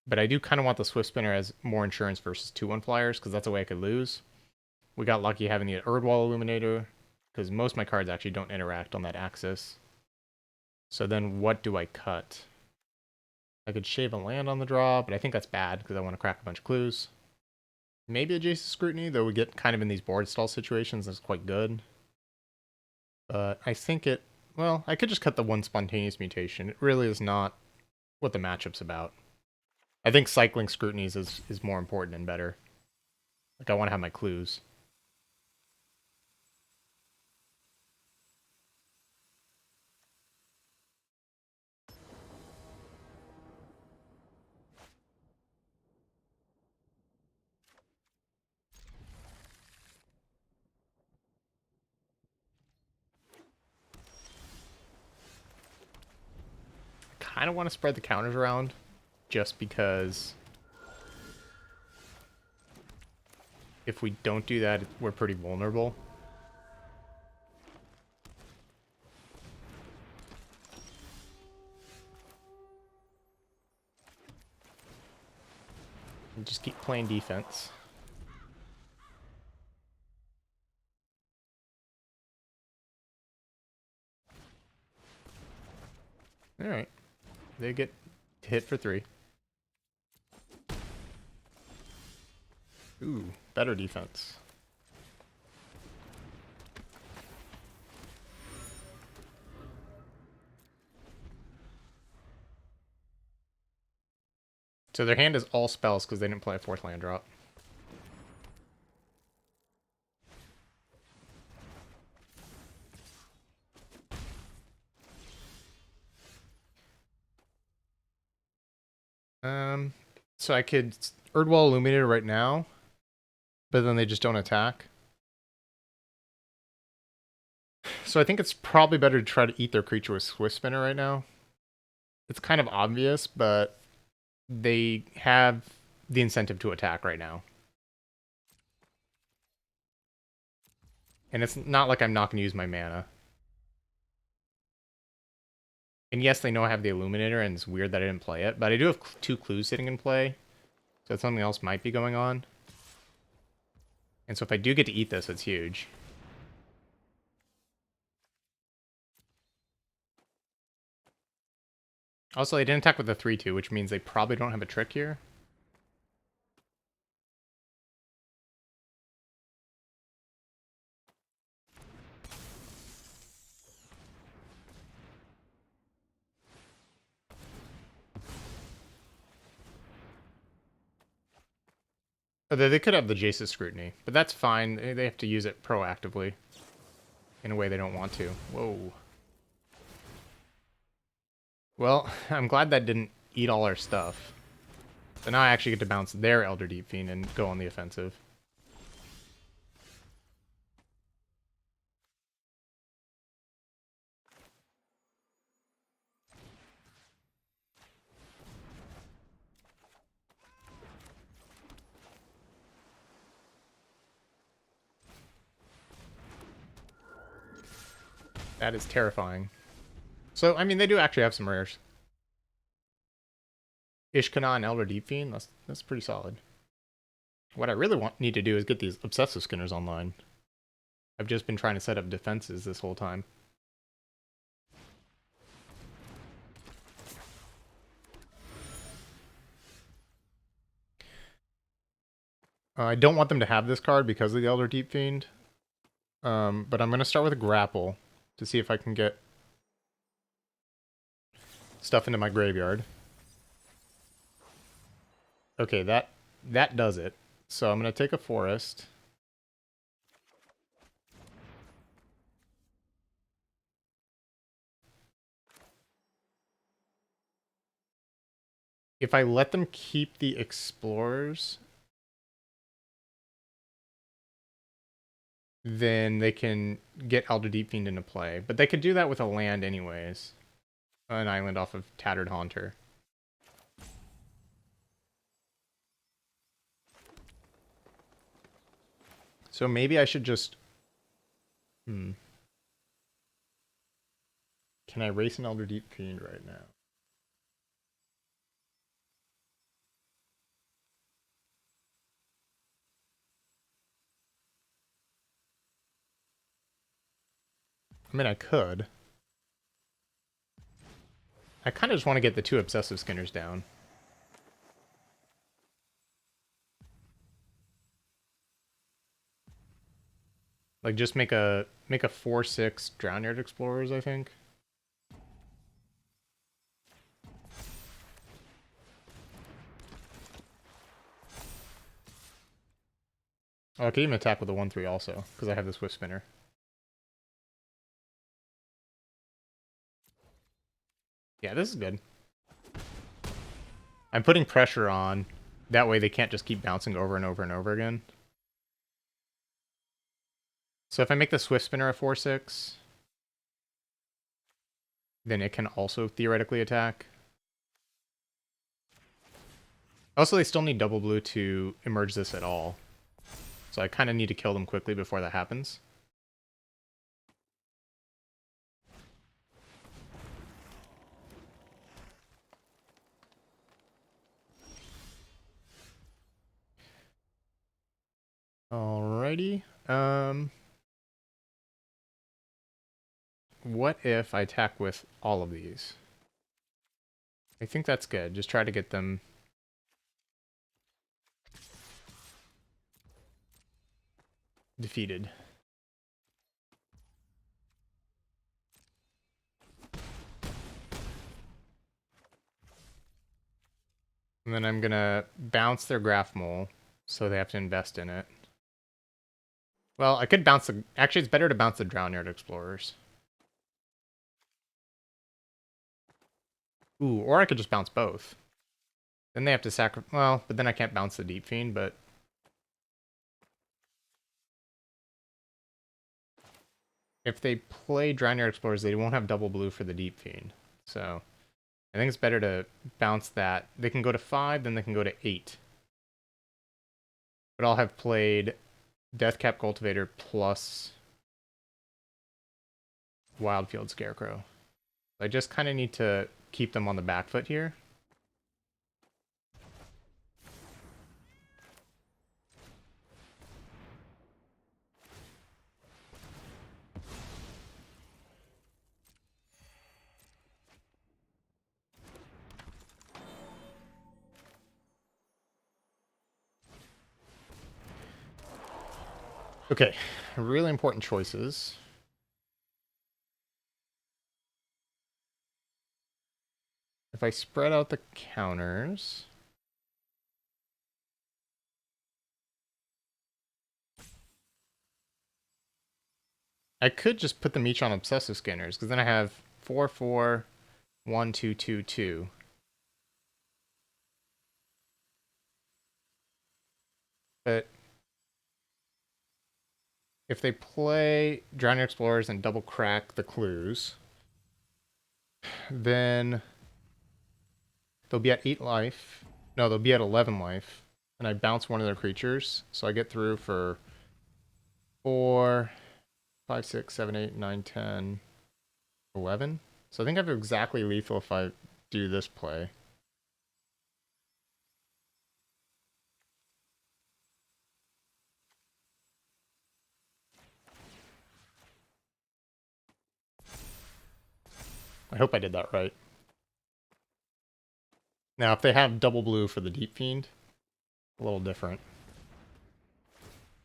But I do kind of want the Swift Spinner as more insurance versus 2-1 flyers, because that's a way I could lose. We got lucky having the Erdwall Illuminator, because most of my cards actually don't interact on that axis. So then what do I cut? I could shave a land on the draw, but I think that's bad, because I want to crack a bunch of clues. Maybe adjacent scrutiny, though we get kind of in these board stall situations, that's quite good. But I think it, well, I could just cut the one spontaneous mutation. It really is not what the matchup's about. I think cycling scrutinies is more important and better. Like, I want to have my clues. I kind of want to spread the counters around, just because if we don't do that, we're pretty vulnerable. And just keep playing defense. Alright. They get hit for 3. Ooh, better defense. So their hand is all spells because they didn't play a 4th land drop. So I could Erdwall Illuminator right now, but then they just don't attack. So I think it's probably better to try to eat their creature with Swift Spinner right now. It's kind of obvious, but they have the incentive to attack right now. And it's not like I'm not going to use my mana. And yes, they know I have the Illuminator, and it's weird that I didn't play it, but I do have 2 clues sitting in play, so something else might be going on. And so if I do get to eat this, it's huge. Also, they didn't attack with the 3-2, which means they probably don't have a trick here. They could have the Jace's Scrutiny, but that's fine. They have to use it proactively in a way they don't want to. Whoa. Well, I'm glad that didn't eat all our stuff. So now I actually get to bounce their Elder Deep Fiend and go on the offensive. That is terrifying. So, I mean, they do actually have some rares. Ishkana and Elder Deep Fiend, that's pretty solid. What I really need to do is get these Obsessive Skinners online. I've just been trying to set up defenses this whole time. I don't want them to have this card because of the Elder Deep Fiend. But I'm going to start with a Grapple to see if I can get stuff into my graveyard. Okay, that does it. So I'm going to take a Forest. If I let them keep the Explorers, then they can get Elder Deep Fiend into play. But they could do that with a land anyways. An island off of Tattered Haunter. So maybe I should just... Can I race an Elder Deep Fiend right now? I mean, I could. I kind of just want to get the 2 Obsessive Skinners down. Like, just make a 4/6 Drownyard Explorers, I think. Oh, I could even attack with a 1/3 also, because I have the Swift Spinner. Yeah, this is good. I'm putting pressure on. That way they can't just keep bouncing over and over and over again. So if I make the Swift Spinner a 4/6, then it can also theoretically attack. Also, they still need double blue to emerge this at all. So I kind of need to kill them quickly before that happens. Alrighty. What if I attack with all of these? I think that's good. Just try to get them defeated. And then I'm gonna bounce their Graph Mole, so they have to invest in it. Well, I could bounce the... Actually, it's better to bounce the Drownyard Explorers. Ooh, or I could just bounce both. Then they have to sacrifice... Well, but then I can't bounce the Deep Fiend, but... If they play Drownyard Explorers, they won't have double blue for the Deep Fiend. So, I think it's better to bounce that. They can go to 5, then they can go to 8. But I'll have played Deathcap Cultivator plus Wildfield Scarecrow. I just kind of need to keep them on the back foot here. Okay, really important choices. If I spread out the counters... I could just put them each on Obsessive Skinners, because then I have 4, 4, 1, 2, 2, 2. But if they play Drowning Explorers and double crack the clues, then they'll be at 8 life. No, they'll be at 11 life. And I bounce one of their creatures, so I get through for 4, 5, 6, 7, 8, 9, 10, 11. So I think I have exactly lethal if I do this play. I hope I did that right. Now, if they have double blue for the Deep Fiend, a little different.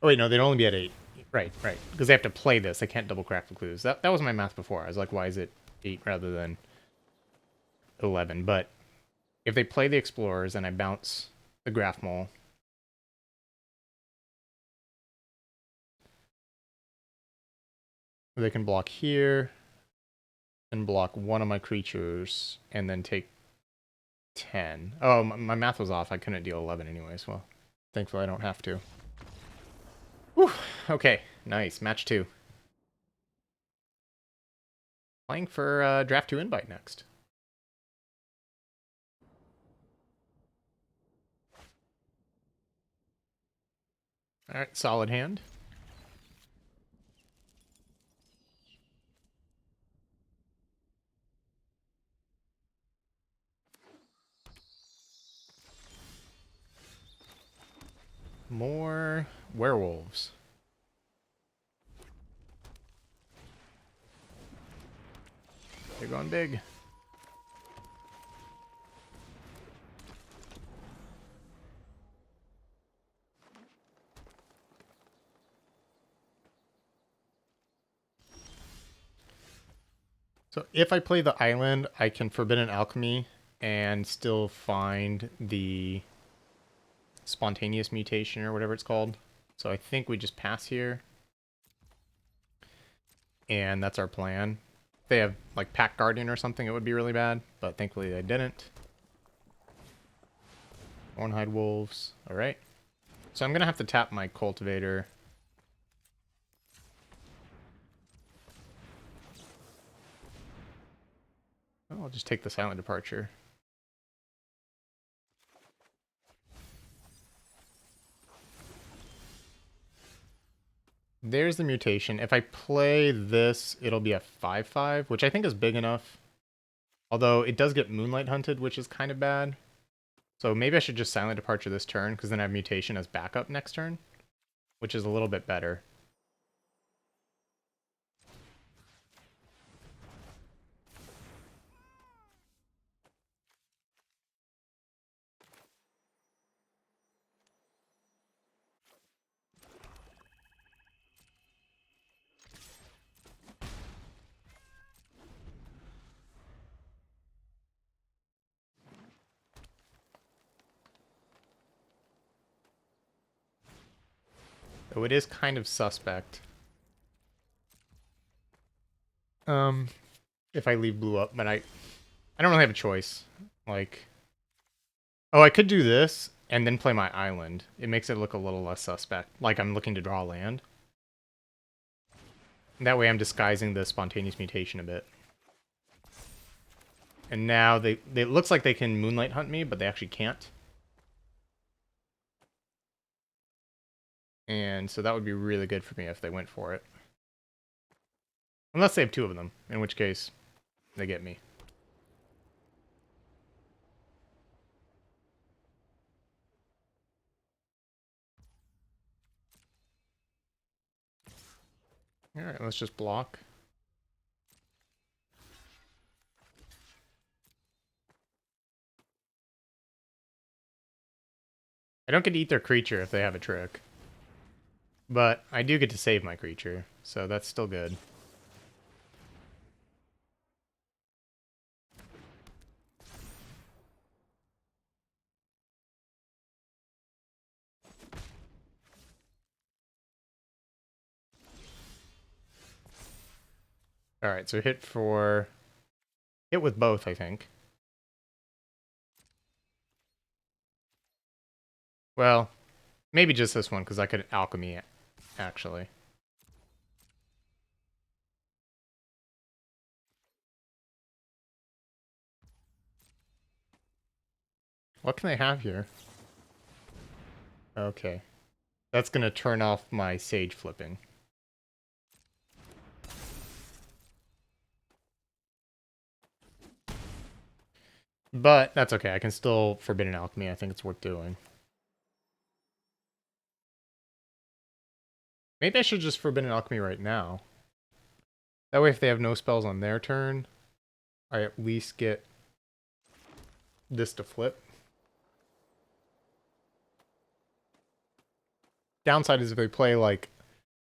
Oh, wait, no, they'd only be at 8. Right, right. Because they have to play this. They can't double crack the clues. That was my math before. I was like, why is it 8 rather than 11? But if they play the Explorers and I bounce the Graph Mole, they can block here and block one of my creatures and then take 10. Oh, my math was off. I couldn't deal 11 anyways. Well, thankfully I don't have to. Whew. Okay, nice. Match 2. Playing for Draft 2 Invite next. Alright, solid hand. More werewolves. They're going big. So if I play the island, I can Forbidden Alchemy and still find the spontaneous mutation or whatever it's called. So I think we just pass here. And that's our plan. If they have like Pack Guardian or something, it would be really bad, but thankfully they didn't. Hornhide Wolves. Alright. So I'm going to have to tap my Cultivator. Oh, I'll just take the Silent Departure. There's the mutation. If I play this, it'll be a 5/5, which I think is big enough. Although it does get Moonlight Hunted, which is kind of bad. So maybe I should just Silent Departure this turn, because then I have Mutation as backup next turn, which is a little bit better. Though it is kind of suspect. If I leave blue up, but I don't really have a choice. Like, oh, I could do this and then play my island. It makes it look a little less suspect, like I'm looking to draw land. That way I'm disguising the spontaneous mutation a bit. And now it looks like they can Moonlight Hunt me, but they actually can't. And so that would be really good for me if they went for it. Unless they have two of them, in which case they get me. Alright, let's just block. I don't get to eat their creature if they have a trick. But I do get to save my creature, so that's still good. Alright, so hit with both, I think. Well, maybe just this one, because I could alchemy it, actually. What can they have here? Okay. That's going to turn off my sage flipping. But that's okay. I can still Forbidden Alchemy. I think it's worth doing. Maybe I should just Forbidden Alchemy right now. That way if they have no spells on their turn, I at least get this to flip. Downside is if they play like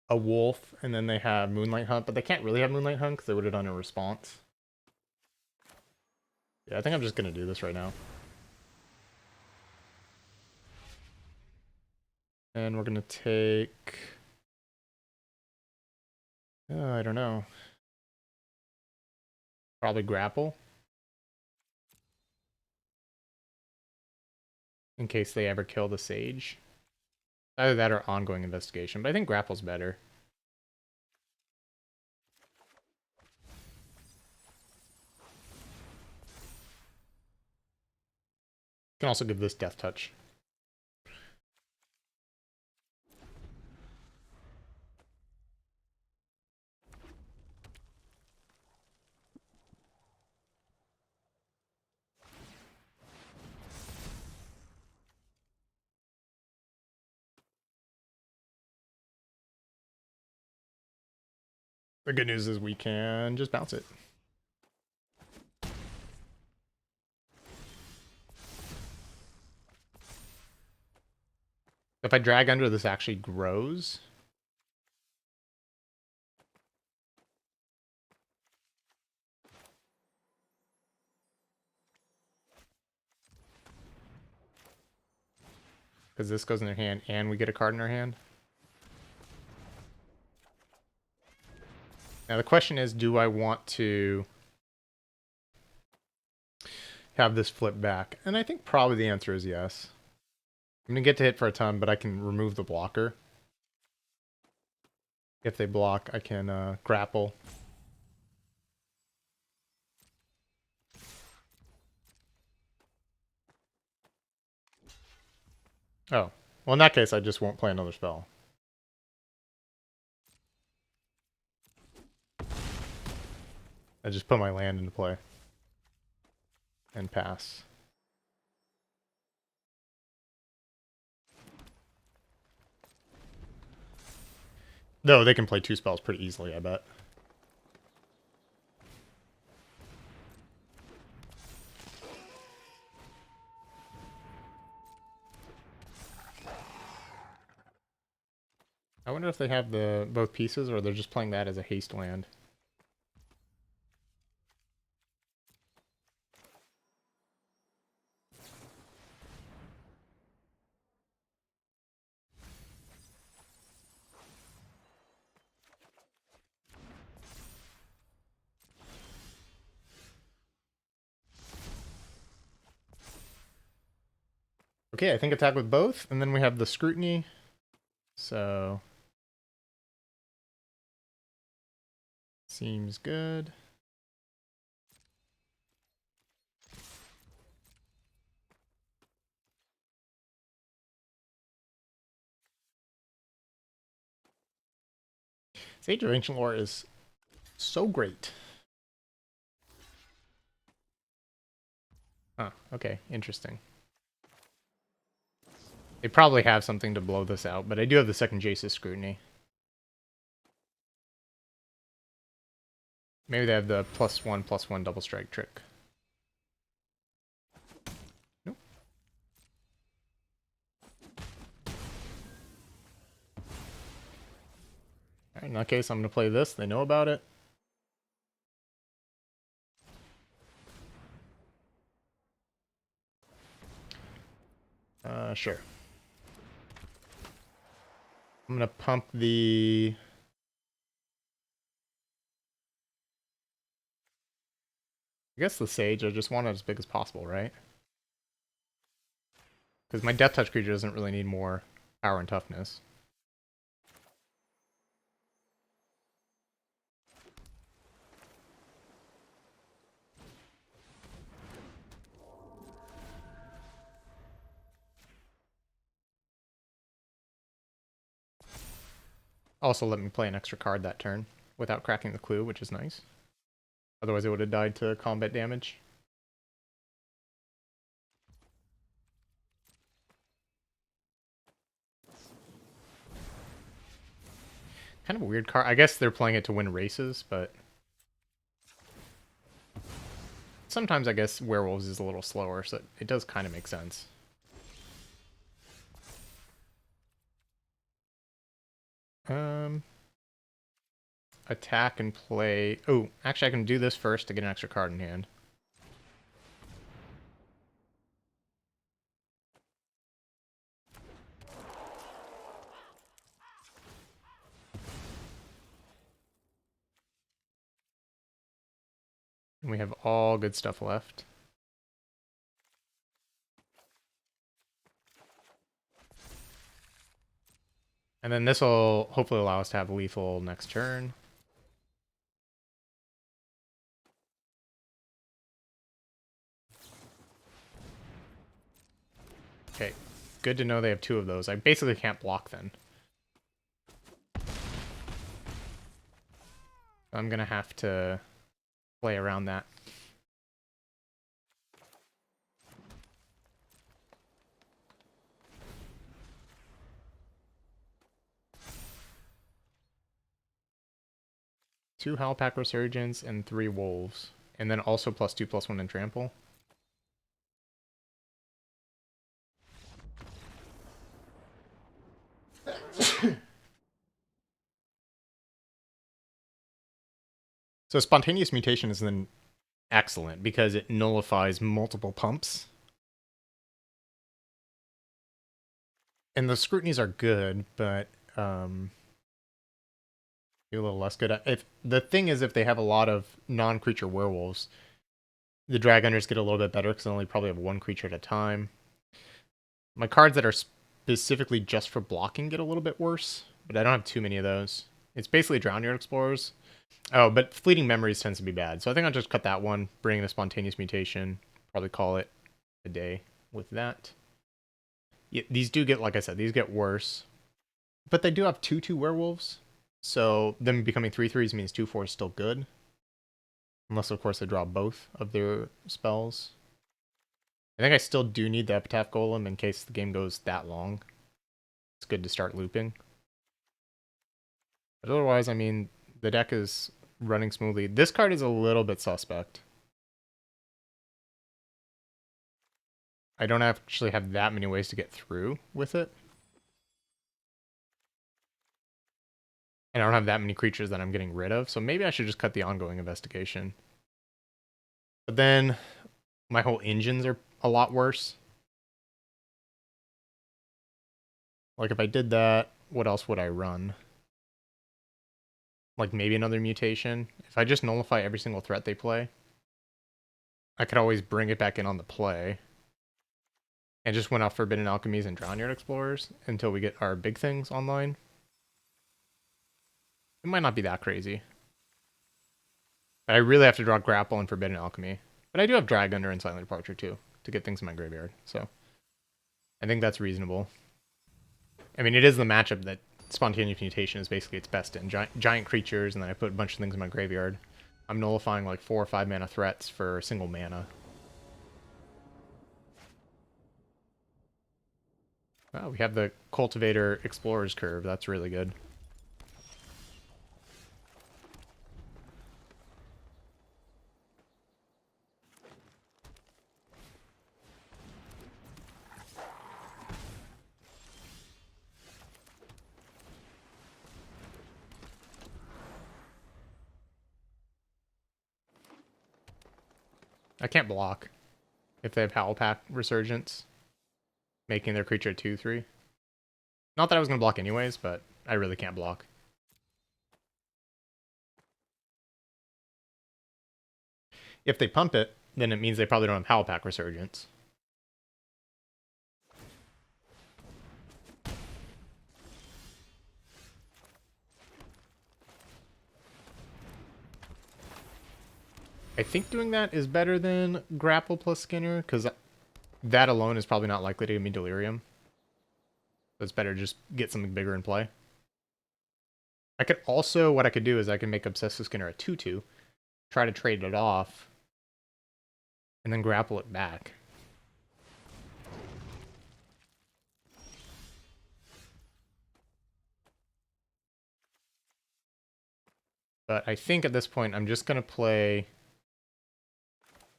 a wolf and then they have Moonlight Hunt, but they can't really have Moonlight Hunt because they would have done a response. Yeah, I think I'm just going to do this right now. And we're going to take... I don't know. Probably grapple. In case they ever kill the sage. Either that or ongoing investigation, but I think grapple's better. You can also give this death touch. The good news is we can just bounce it. If I drag under, this actually grows. Because this goes in their hand and we get a card in our hand. Now the question is, do I want to have this flip back? And I think probably the answer is yes. I'm going to get to hit for a ton, but I can remove the blocker. If they block, I can grapple. Oh. Well, in that case, I just won't play another spell. I just put my land into play. And pass. Though they can play 2 spells pretty easily, I bet. I wonder if they have the both pieces or they're just playing that as a haste land. Okay, I think attack with both, and then we have the scrutiny. So seems good. Sage of Ancient Lore is so great. Huh, okay, interesting. They probably have something to blow this out, but I do have the second Jace's Scrutiny. Maybe they have the +1/+1 double strike trick. Nope. Alright, in that case, I'm going to play this. They know about it. Sure. I'm going to pump the... I guess the Sage. I just want it as big as possible, right? Because my Death Touch creature doesn't really need more power and toughness. Also let me play an extra card that turn without cracking the clue, which is nice. Otherwise it would have died to combat damage. Kind of a weird card. I guess they're playing it to win races, but... sometimes I guess Werewolves is a little slower, so it does kind of make sense. Attack and play... oh, actually I can do this first to get an extra card in hand. And we have all good stuff left. And then this will hopefully allow us to have lethal next turn. Okay, good to know they have 2 of those. I basically can't block then. I'm going to have to play around that. 2 Howlpack Resurgence and 3 Wolves. And then also +2/+1 in Trample. So Spontaneous Mutation is then excellent because it nullifies multiple pumps. And the scrutinies are good, but a little less good. If the thing is, if they have a lot of non-creature werewolves, the drag unders get a little bit better because they only probably have 1 creature at a time. My cards that are specifically just for blocking get a little bit worse, but I don't have too many of those. It's basically Drownyard Explorers. Oh, but Fleeting Memories tends to be bad, so I think I'll just cut that one, bring in a Spontaneous Mutation, probably call it a day with that. Yeah, these do get, like I said, these get worse. But they do have 2/2 werewolves, so them becoming 3/3s means 2/4 is still good. Unless, of course, they draw both of their spells. I think I still do need the Epitaph Golem in case the game goes that long. It's good to start looping. But otherwise, I mean, the deck is running smoothly. This card is a little bit suspect. I don't actually have that many ways to get through with it. And I don't have that many creatures that I'm getting rid of, so maybe I should just cut the Ongoing Investigation. But then my whole engines are a lot worse. Like if I did that, what else would I run? Like maybe another mutation. If I just nullify every single threat they play, I could always bring it back in on the play. And just went off Forbidden Alchemies and Drownyard Explorers until we get our big things online. It might not be that crazy. But I really have to draw Grapple and Forbidden Alchemy. But I do have Drag Under and Silent Departure too, to get things in my graveyard. So I think that's reasonable. I mean, it is the matchup that Spontaneous Mutation is basically its best in. Giant creatures, and then I put a bunch of things in my graveyard. I'm nullifying like 4 or 5 mana threats for single mana. Oh, we have the Cultivator Explorer's Curve. That's really good. I can't block if they have Howlpack Resurgence, making their creature a 2/3. Not that I was going to block anyways, but I really can't block. If they pump it, then it means they probably don't have Howlpack Resurgence. I think doing that is better than Grapple plus Skinner, because that alone is probably not likely to give me Delirium. So it's better to just get something bigger in play. I could also, what I could do is I can make Obsessive Skinner a 2/2, try to trade it off, and then grapple it back. But I think at this point I'm just going to play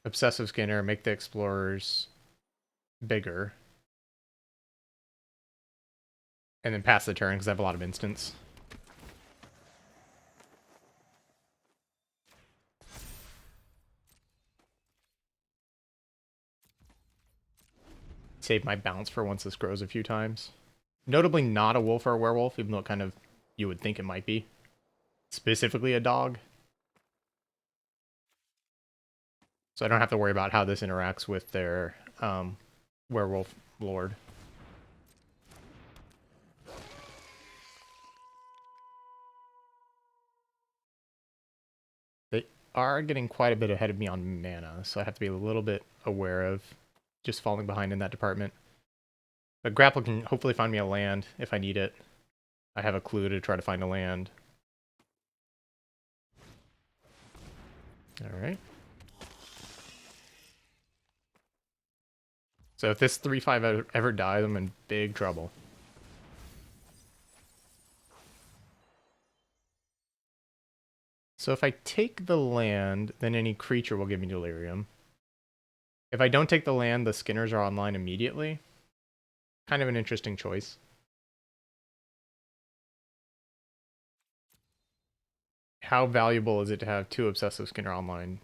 Obsessive Skinner, make the Explorers bigger, and then pass the turn because I have a lot of instants. Save my bounce for once this grows a few times. Notably not a wolf or a werewolf, even though it kind of, you would think it might be. Specifically a dog. So I don't have to worry about how this interacts with their werewolf lord. They are getting quite a bit ahead of me on mana, so I have to be a little bit aware of just falling behind in that department. But Grapple can hopefully find me a land if I need it. I have a clue to try to find a land. Alright. So if this 3/5 ever dies, I'm in big trouble. So if I take the land, then any creature will give me delirium. If I don't take the land, the Skinners are online immediately. Kind of an interesting choice. How valuable is it to have 2 Obsessive Skinner online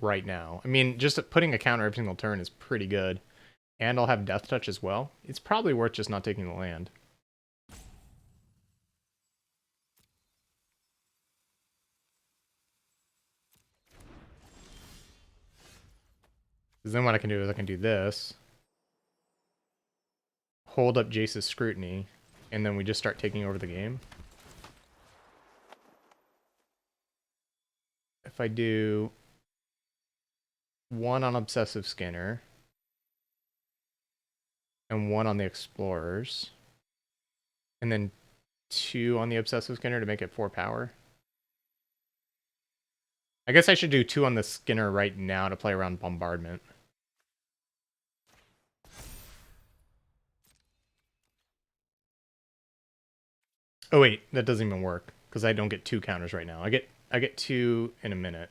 right now? I mean, just putting a counter every single turn is pretty good. And I'll have Death Touch as well. It's probably worth just not taking the land. Because then what I can do is I can do this. Hold up Jace's Scrutiny. And then we just start taking over the game. If I do 1 on Obsessive Skinner and 1 on the Explorers, and then 2 on the Obsessive Skinner to make it 4 power. I guess I should do 2 on the Skinner right now to play around Bombardment. Oh wait, that doesn't even work because I don't get 2 counters right now. I get 2 in a minute.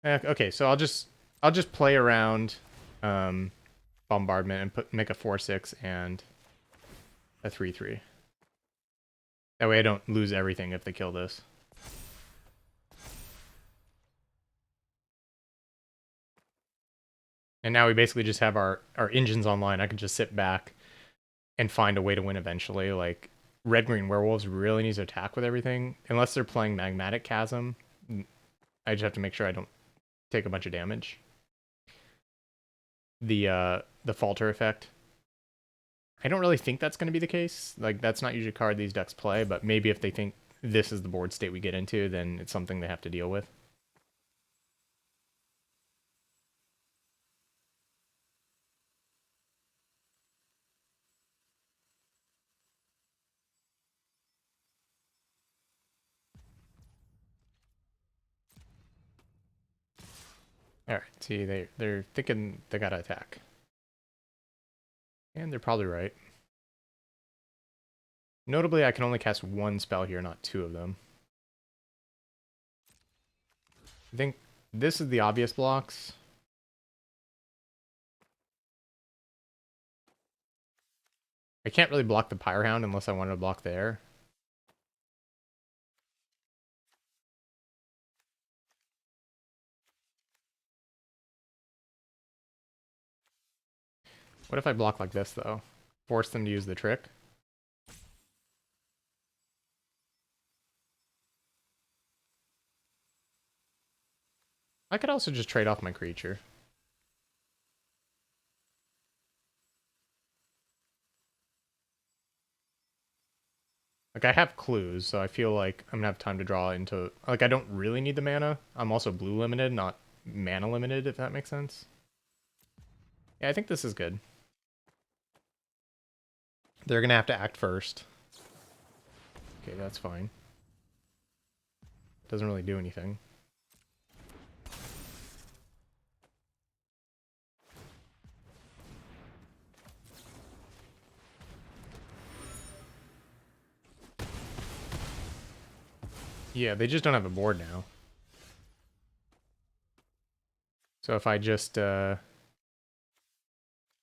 Okay, so I'll just play around Bombardment and make a 4/6 and a 3/3. That way I don't lose everything if they kill this. And now we basically just have our engines online. I can just sit back and find a way to win eventually. Like, Red-Green Werewolves really needs to attack with everything. Unless they're playing Magmatic Chasm, I just have to make sure I don't take a bunch of damage. The Falter effect. I don't really think that's going to be the case. Like, that's not usually a card these decks play, but maybe if they think this is the board state we get into, then it's something they have to deal with. All right, see, they're thinking they gotta attack. And they're probably right. Notably, I can only cast 1 spell here, not 2 of them. I think this is the obvious blocks. I can't really block the Pyrehound unless I wanted to block there. What if I block like this, though? Force them to use the trick? I could also just trade off my creature. Like, I have clues, so I feel like I'm gonna have time to draw into... Like, I don't really need the mana. I'm also blue limited, not mana limited, if that makes sense. Yeah, I think this is good. They're gonna have to act first. Okay, that's fine. Doesn't really do anything. Yeah, they just don't have a board now. So if I just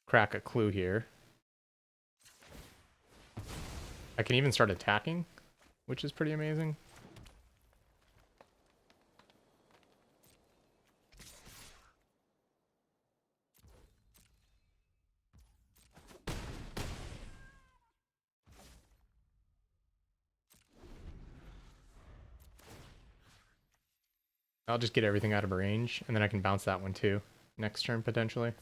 crack a clue here, I can even start attacking, which is pretty amazing. I'll just get everything out of range, and then I can bounce that one too next turn, potentially.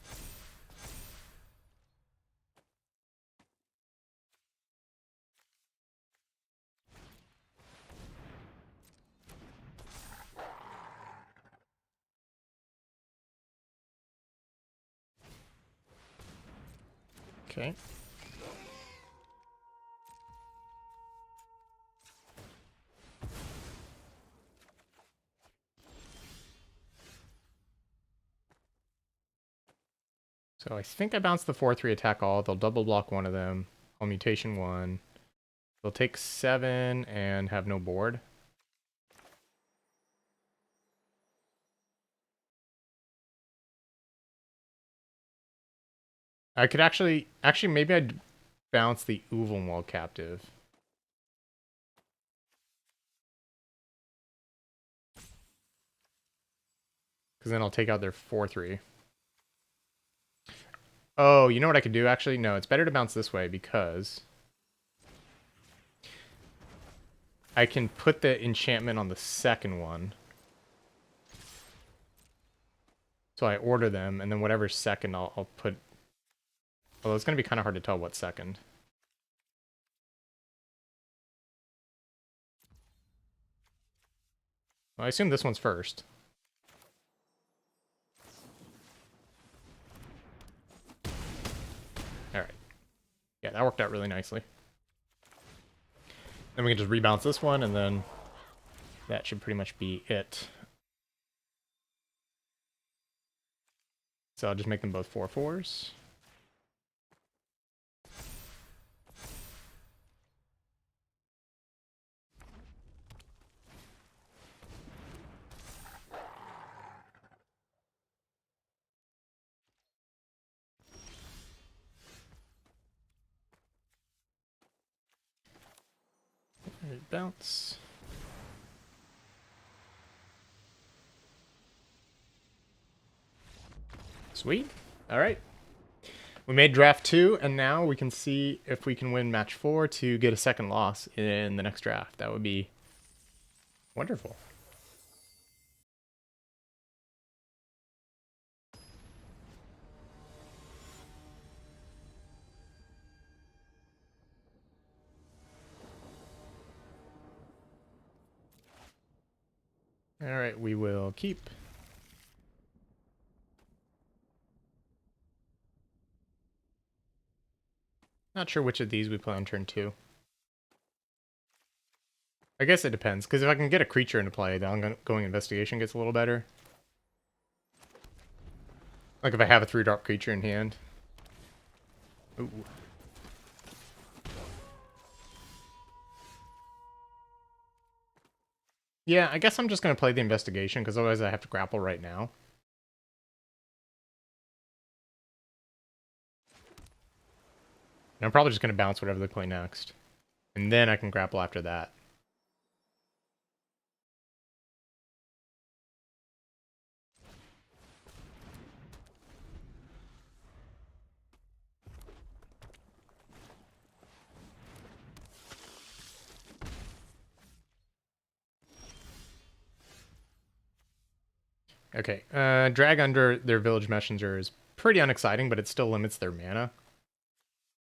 Okay. So I think I bounced the 4/3 attack all. They'll double block one of them. I'll mutation 1. They'll take 7 and have no board. I could actually maybe I'd bounce the Uvalwall captive. Because then I'll take out their 4/3. Oh, you know what I could do? Actually, no, it's better to bounce this way because I can put the enchantment on the second one. So I order them, and then whatever second I'll put... Although it's going to be kind of hard to tell what second. Well, I assume this one's first. Alright. Yeah, that worked out really nicely. Then we can just rebalance this one, and then that should pretty much be it. So I'll just make them both 4/4s. Alright, bounce. Sweet. Alright. We made draft 2, and now we can see if we can win match 4 to get a second loss in the next draft. That would be wonderful. Alright, we will keep. Not sure which of these we play on turn 2. I guess it depends, because if I can get a creature into play, the ongoing investigation gets a little better. Like if I have a 3-drop creature in hand. Ooh. Yeah, I guess I'm just going to play the investigation, because otherwise I have to grapple right now. And I'm probably just going to bounce whatever they play next. And then I can grapple after that. Okay, drag under their village messenger is pretty unexciting, but it still limits their mana.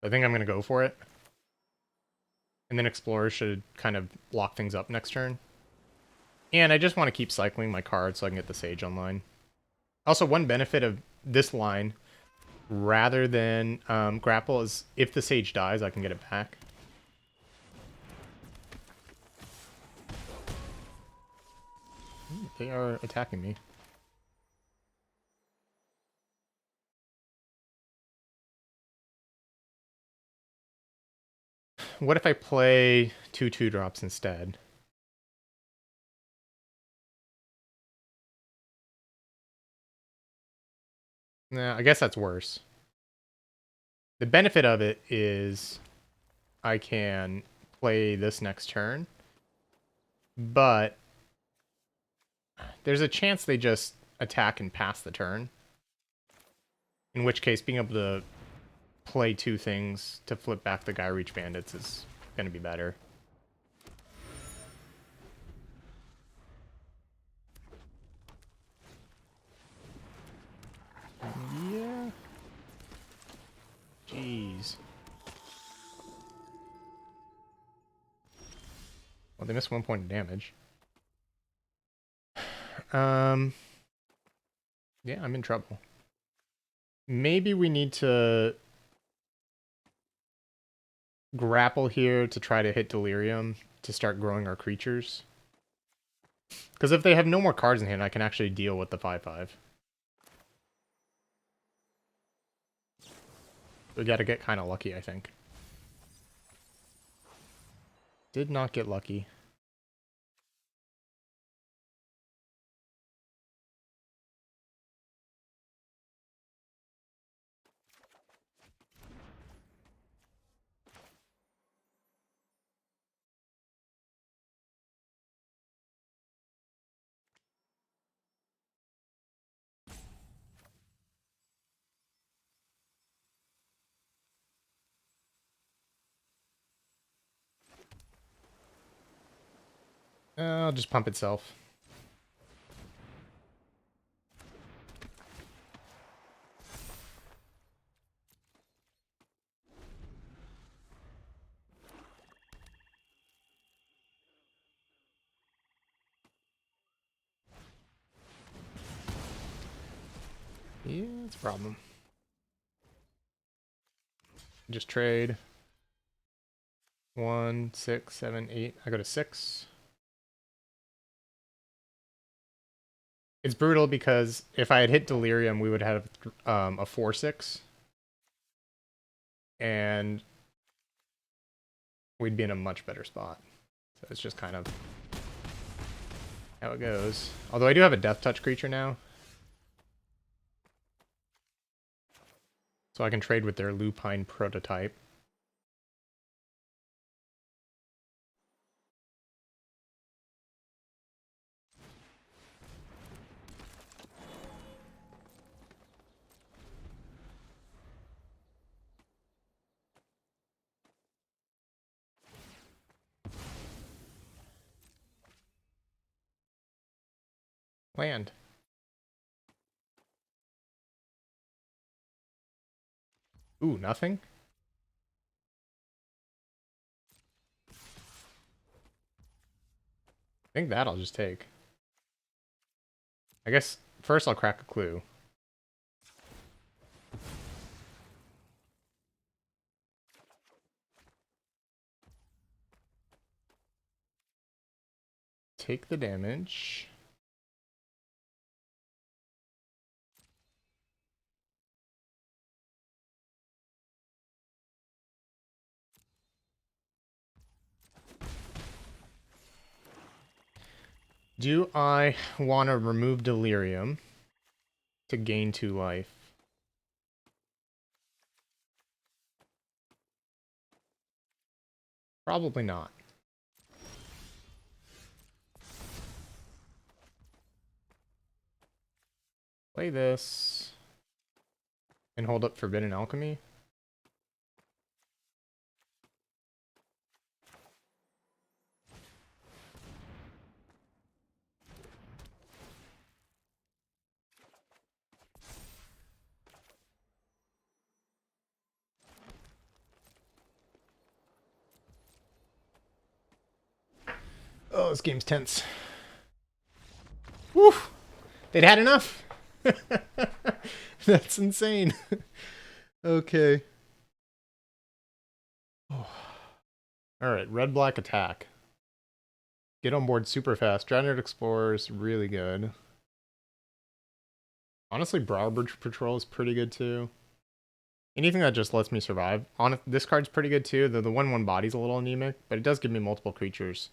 I think I'm going to go for it. And then Explorer should kind of lock things up next turn. And I just want to keep cycling my cards so I can get the Sage online. Also, one benefit of this line, rather than grapple, is if the Sage dies, I can get it back. They are attacking me. What if I play 2 2-drops instead? Nah, I guess that's worse. The benefit of it is I can play this next turn, but there's a chance they just attack and pass the turn. In which case, being able to play 2 things to flip back the Guy Reach Bandits is going to be better. Yeah. Jeez. Well, they missed 1 point of damage. Yeah, I'm in trouble. Maybe we need to grapple here to try to hit Delirium to start growing our creatures. Because if they have no more cards in hand, I can actually deal with the 5/5. We gotta get kind of lucky, I think. Did not get lucky. I'll just pump itself. Yeah, it's a problem. Just trade. 1, 6, 7, 8. I go to 6. It's brutal because if I had hit Delirium, we would have a 4-6. And we'd be in a much better spot. So it's just kind of how it goes. Although I do have a Death Touch creature now. So I can trade with their Lupine prototype. Land. Ooh, nothing? I think that I'll just take. I guess first I'll crack a clue. Take the damage. Do I want to remove Delirium to gain 2 life? Probably not. Play this. And hold up Forbidden Alchemy. Oh, this game's tense. Woo! They'd had enough! That's insane. Okay. Oh. Alright, red-black attack. Get on board super fast. Dreadnought Explorer is really good. Honestly, Broward Patrol is pretty good too. Anything that just lets me survive. This card's pretty good too, though the 1/1 body's a little anemic, but it does give me multiple creatures.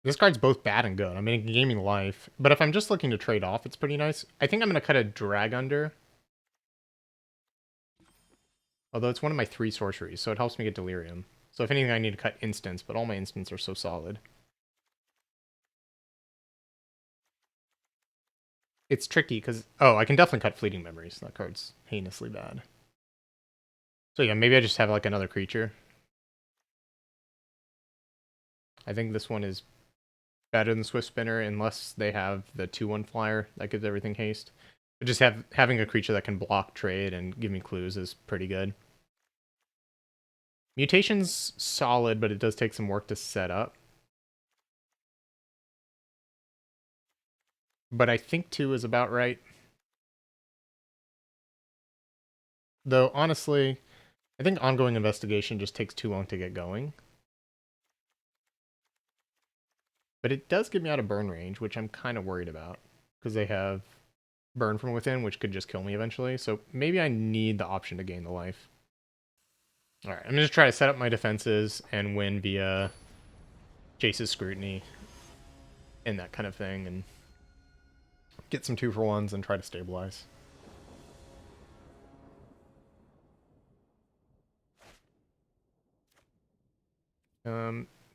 This card's both bad and good. I mean, gaming life. But if I'm just looking to trade off, it's pretty nice. I think I'm going to cut a Drag Under. Although it's one of my 3 sorceries, so it helps me get Delirium. So if anything, I need to cut instants, but all my instants are so solid. It's tricky, because... Oh, I can definitely cut Fleeting Memories. That card's heinously bad. So yeah, maybe I just have like another creature. I think this one is better than Swift Spinner, unless they have the 2/1 flyer that gives everything haste. But just having a creature that can block trade and give me clues is pretty good. Mutation's solid, but it does take some work to set up. But I think 2 is about right. Though, honestly, I think Ongoing Investigation just takes too long to get going. But it does get me out of burn range, which I'm kind of worried about. Because they have Burn from Within, which could just kill me eventually. So maybe I need the option to gain the life. Alright, I'm going to try to set up my defenses and win via Jace's Scrutiny and that kind of thing, and get some 2-for-1s and try to stabilize.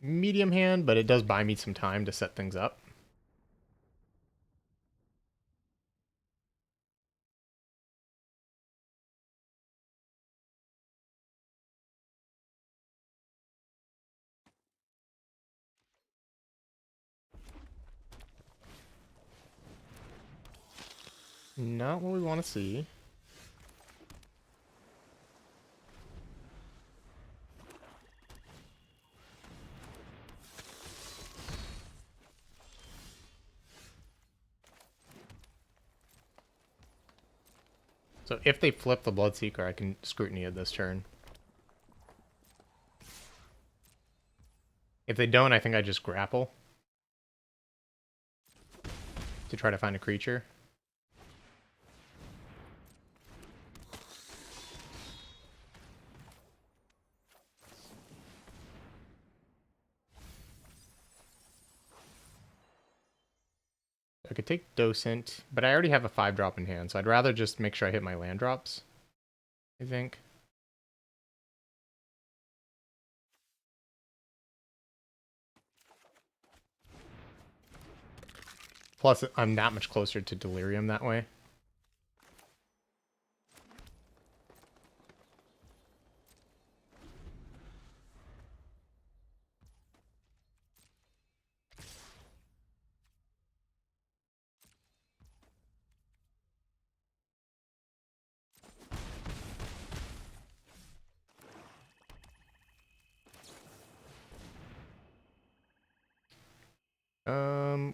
Medium hand, but it does buy me some time to set things up. Not what we want to see. So if they flip the Bloodseeker, I can Scrutiny it this turn. If they don't, I think I just grapple to try to find a creature. I could take Docent, but I already have a 5-drop in hand, so I'd rather just make sure I hit my land drops, I think. Plus, I'm that much closer to Delirium that way.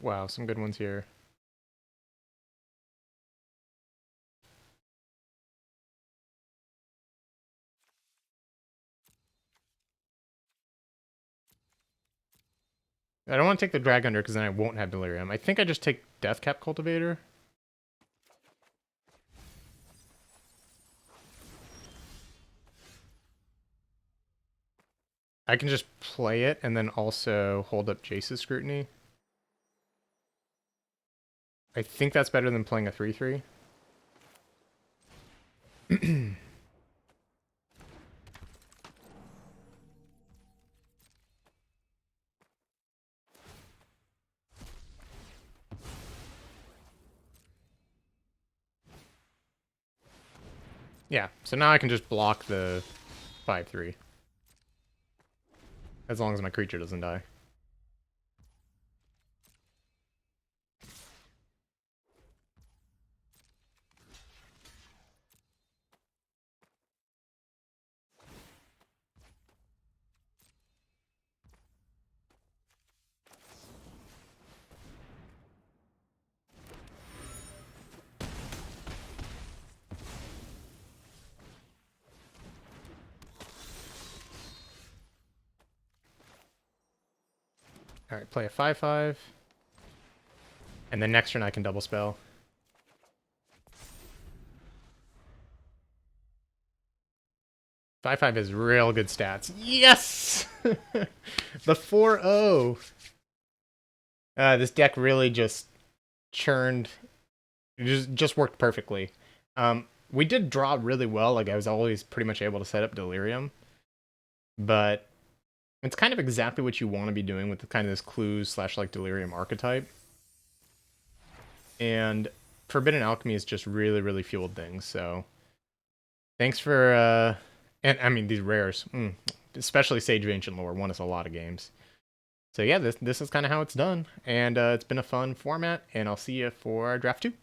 Wow, some good ones here. I don't want to take the Drag Under because then I won't have Delirium. I think I just take Deathcap Cultivator. I can just play it and then also hold up Jace's Scrutiny. I think that's better than playing a 3/3. Yeah, so now I can just block the 5/3. As long as my creature doesn't die. Alright, play a 5/5. And then next turn I can double spell. Five has real good stats. Yes! The 4-0. This deck really just churned. It just worked perfectly. We did draw really well. Like, I was always pretty much able to set up Delirium. But it's kind of exactly what you want to be doing with the kind of this clues / like Delirium archetype. And Forbidden Alchemy has just really, really fueled things. So thanks for and I mean these rares, especially Sage of Ancient Lore, won us a lot of games. So yeah, this is kind of how it's done, and it's been a fun format, and I'll see you for draft 2.